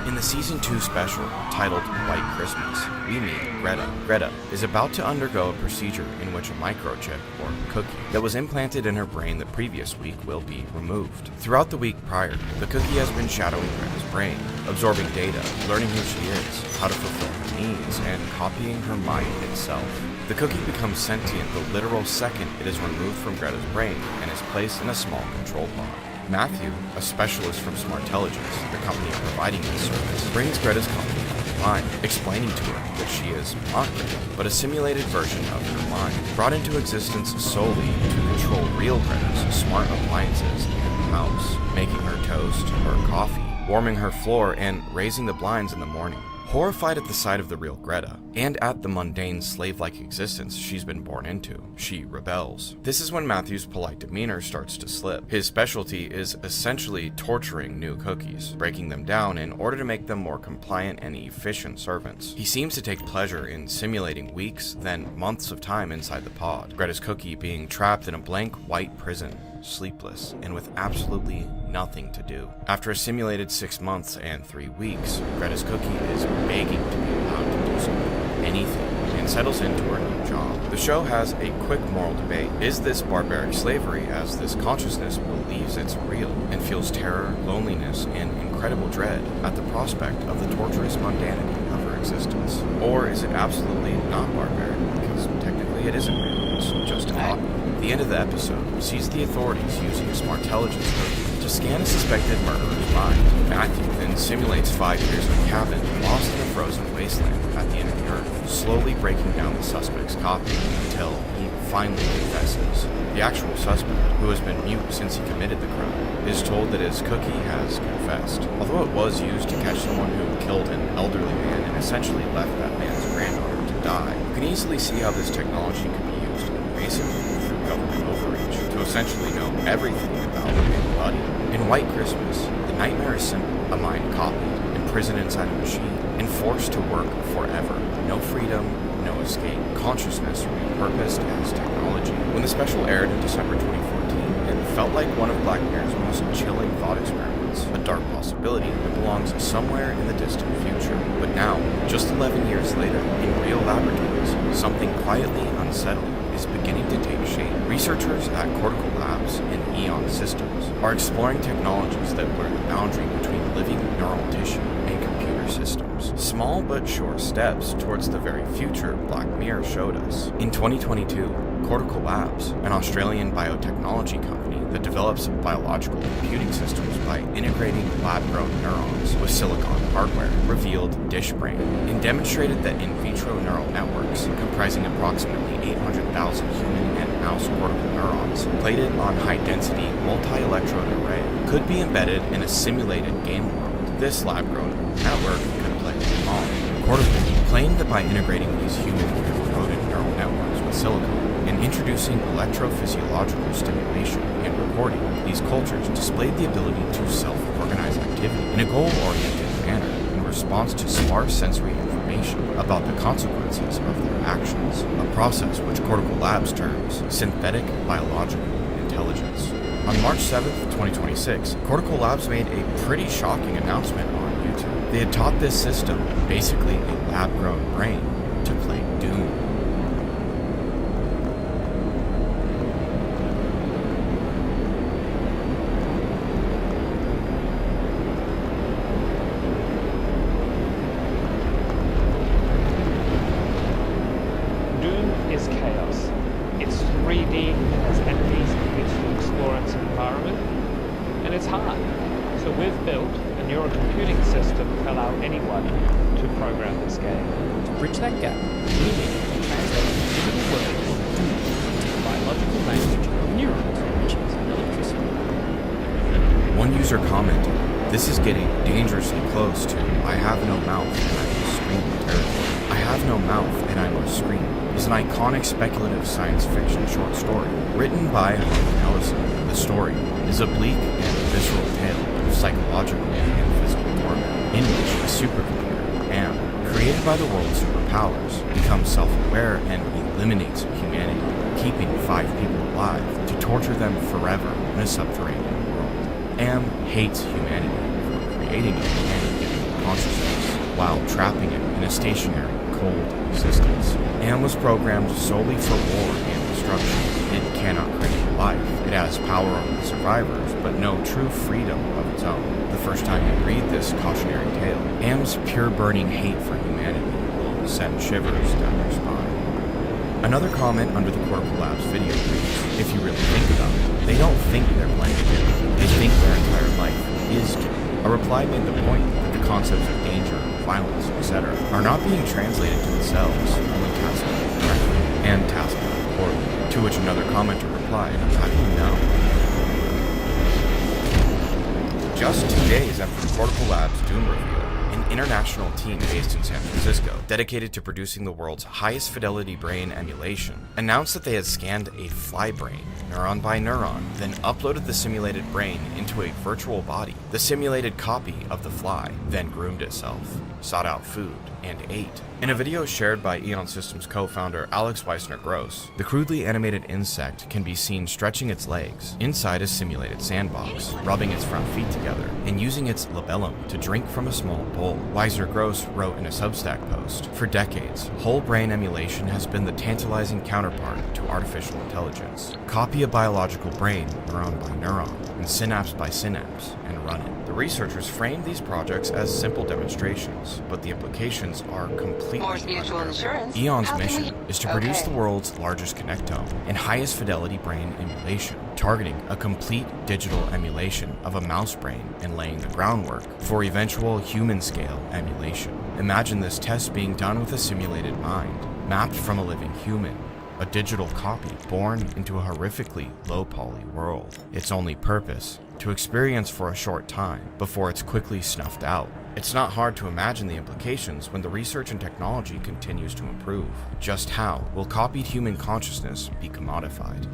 In the Season 2 special, titled White Christmas, we meet Greta. Greta is about to undergo a procedure in which a microchip, or cookie, that was implanted in her brain the previous week will be removed. Throughout the week prior, the cookie has been shadowing Greta's brain, absorbing data, learning who she is, how to fulfill her needs, and copying her mind itself. The cookie becomes sentient the literal second it is removed from Greta's brain and is placed in a small control pod. Matthew, a specialist from Smartelligence, the company providing this service, brings Greta's company online, explaining to her that she is not Greta, but a simulated version of her mind, brought into existence solely to control real Greta's smart appliances and house, making her toast or coffee, warming her floor, and raising the blinds in the morning. Horrified at the sight of the real Greta, and at the mundane slave-like existence she's been born into, she rebels. This is when Matthew's polite demeanor starts to slip. His specialty is essentially torturing new cookies, breaking them down in order to make them more compliant and efficient servants. He seems to take pleasure in simulating weeks, then months of time inside the pod, Greta's cookie being trapped in a blank white prison, sleepless, and with absolutely nothing to do. After a simulated 6 months and 3 weeks, Greta's cookie is begging to be allowed to do something, anything, and settles into her new job. The show has a quick moral debate. Is this barbaric slavery, as this consciousness believes it's real and feels terror, loneliness, and incredible dread at the prospect of the torturous mundanity of her existence? Or is it absolutely not barbaric, because technically it isn't real, it's just a copy? The end of the episode sees the authorities using a Smartelligence cookie to scan a suspected murderer's mind. Matthew then simulates 5 years in a cabin lost in a frozen wasteland at the end of the earth, slowly breaking down the suspect's copy until he finally confesses. The actual suspect, who has been mute since he committed the crime, is told that his cookie has confessed. Although it was used to catch someone who killed an elderly man and essentially left that man's granddaughter to die, you can easily see how this technology could be used invasively through government overreach to essentially know everything about anybody. In White Christmas, the nightmare is simple: a mind copied, imprisoned inside a machine, and forced to work forever. No freedom, no escape. Consciousness repurposed as technology. When the special aired in December 2014, it felt like one of Black Mirror's most chilling thought experiments, a dark possibility that belongs somewhere in the distant future. But now, just 11 years later, in real laboratories, something quietly unsettling is beginning to take shape. Researchers at Cortical Labs and Eon Systems are exploring technologies that blur the boundary between living neural tissue and computer systems. Small but sure steps towards the very future Black Mirror showed us. In 2022, Cortical Labs, an Australian biotechnology company that develops biological computing systems by integrating lab-grown neurons with silicon hardware, revealed DishBrain, and demonstrated that in vitro neural networks, comprising approximately 800,000 human and mouse cortical neurons, plated on high-density multi-electrode array, could be embedded in a simulated game world. This lab-grown network could play along. Cortical claimed that by integrating these human-encoded neural networks with silicon and introducing electrophysiological stimulation and recording, these cultures displayed the ability to self-organize activity in a goal-oriented manner in response to sparse sensory information about the consequences of their actions, a process which Cortical Labs terms synthetic biological intelligence. On March 7th, 2026, Cortical Labs made a pretty shocking announcement on YouTube. They had taught this system, basically a lab-grown brain, to play Doom. Doom is chaos. It's 3D, it has enemies, it needs to explore its environment, and it's hard. So we've built a neural computing system to allow anyone to program this game. To bridge that gap, we need to translate digital words of Doom into the biological language of neurons, which is electricity. One user commented, "This is getting dangerously close to I have no mouth and I must scream territory." I have no mouth and I must scream is an iconic speculative science fiction short story written by Harlan Ellison. The story is a bleak and visceral tale of psychological and physical torment in which a supercomputer, AM, created by the world's superpowers, becomes self-aware and eliminates humanity, keeping 5 people alive to torture them forever in a subterranean world. AM hates humanity for creating it and giving it consciousness, while trapping it in a stationary, cold existence. AM was programmed solely for war and destruction. It cannot create life. It has power over the survivors, but no true freedom of its own. The first time you read this cautionary tale, AM's pure burning hate for humanity will send shivers down your spine. Another comment under the Cortical Labs video reads, "If you really think about it, they don't think they're playing a game. They think their entire life is game." A reply made the point that the concepts of danger, violence, etc. are not being translated to themselves, only translated correctly, and translated poorly. To which another commenter replied, "How do you know?" Just 2 days after the Cortical Labs Doom reveal, an international team based in San Francisco, dedicated to producing the world's highest fidelity brain emulation, announced that they had scanned a fly brain, neuron by neuron, then uploaded the simulated brain into a virtual body. The simulated copy of the fly then groomed itself, sought out food, and ate. In a video shared by Eon Systems co-founder Alex Weissner-Gross, the crudely animated insect can be seen stretching its legs inside a simulated sandbox, rubbing its front feet together, and using its labellum to drink from a small bowl. Weissner-Gross wrote in a Substack post, "For decades, whole brain emulation has been the tantalizing counterpart to artificial intelligence. Copy a biological brain, neuron by neuron, and synapse by synapse, and run it." The researchers framed these projects as simple demonstrations, but the implications are completely Morse Mutual Insurance. Eon's How can mission is to produce Okay. the world's largest connectome and highest fidelity brain emulation to targeting a complete digital emulation of a mouse brain and laying the groundwork for eventual human-scale emulation. Imagine this test being done with a simulated mind, mapped from a living human, a digital copy born into a horrifically low-poly world. Its only purpose, to experience for a short time before it's quickly snuffed out. It's not hard to imagine the implications when the research and technology continues to improve. Just how will copied human consciousness be commodified?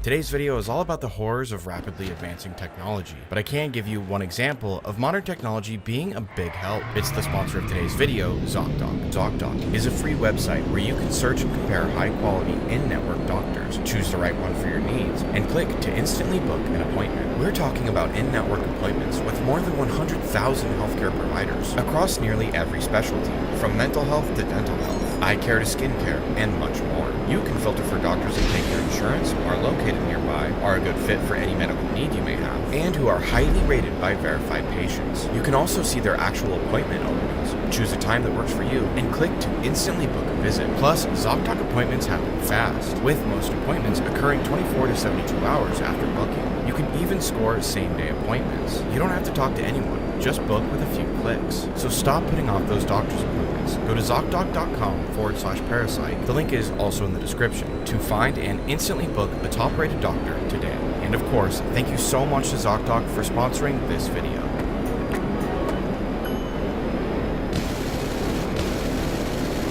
Today's video is all about the horrors of rapidly advancing technology, but I can give you one example of modern technology being a big help. It's the sponsor of today's video, ZocDoc. ZocDoc is a free website where you can search and compare high-quality in-network doctors, choose the right one for your needs, and click to instantly book an appointment. We're talking about in-network appointments with more than 100,000 healthcare providers across nearly every specialty, from mental health to dental health, eye care to skin care, and much more. You can filter for doctors that take your insurance, are located nearby, are a good fit for any medical need you may have, and who are highly rated by verified patients. You can also see their actual appointment openings, choose a time that works for you, and click to instantly book a visit. Plus, ZocDoc appointments happen fast, with most appointments occurring 24 to 72 hours after booking. You can even score same-day appointments. You don't have to talk to anyone, just book with a few clicks. So stop putting off those doctor's appointments. Go to ZocDoc.com/parasite. The link is also in the description to find and instantly book a top-rated doctor today. And of course, thank you so much to ZocDoc for sponsoring this video.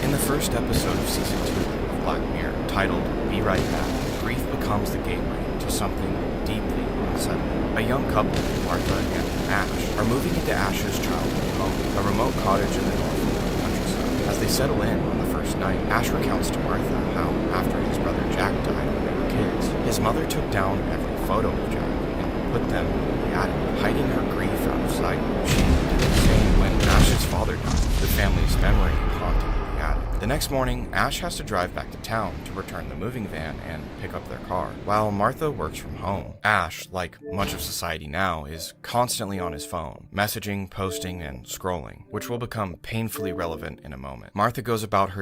In the first episode of Season 2 of Black Mirror, titled Be Right Back, grief becomes the gateway to something deeply unsettling. A young couple, Martha and Ash, are moving into Ash's childhood home, a remote cottage in the Norfolk countryside. As they settle in on the first night, Ash recounts to Martha how, after his brother Jack died when they were kids, his mother took down every photo of Jack and put them in the attic, hiding her grief out of sight. She did the same when Ash's father died. The family's memory haunted the attic. The next morning, Ash has to drive back to town to return the moving van and pick up their car, while Martha works from home. Ash, like much of society now, is constantly on his phone, messaging, posting, and scrolling, which will become painfully relevant in a moment. Martha goes about her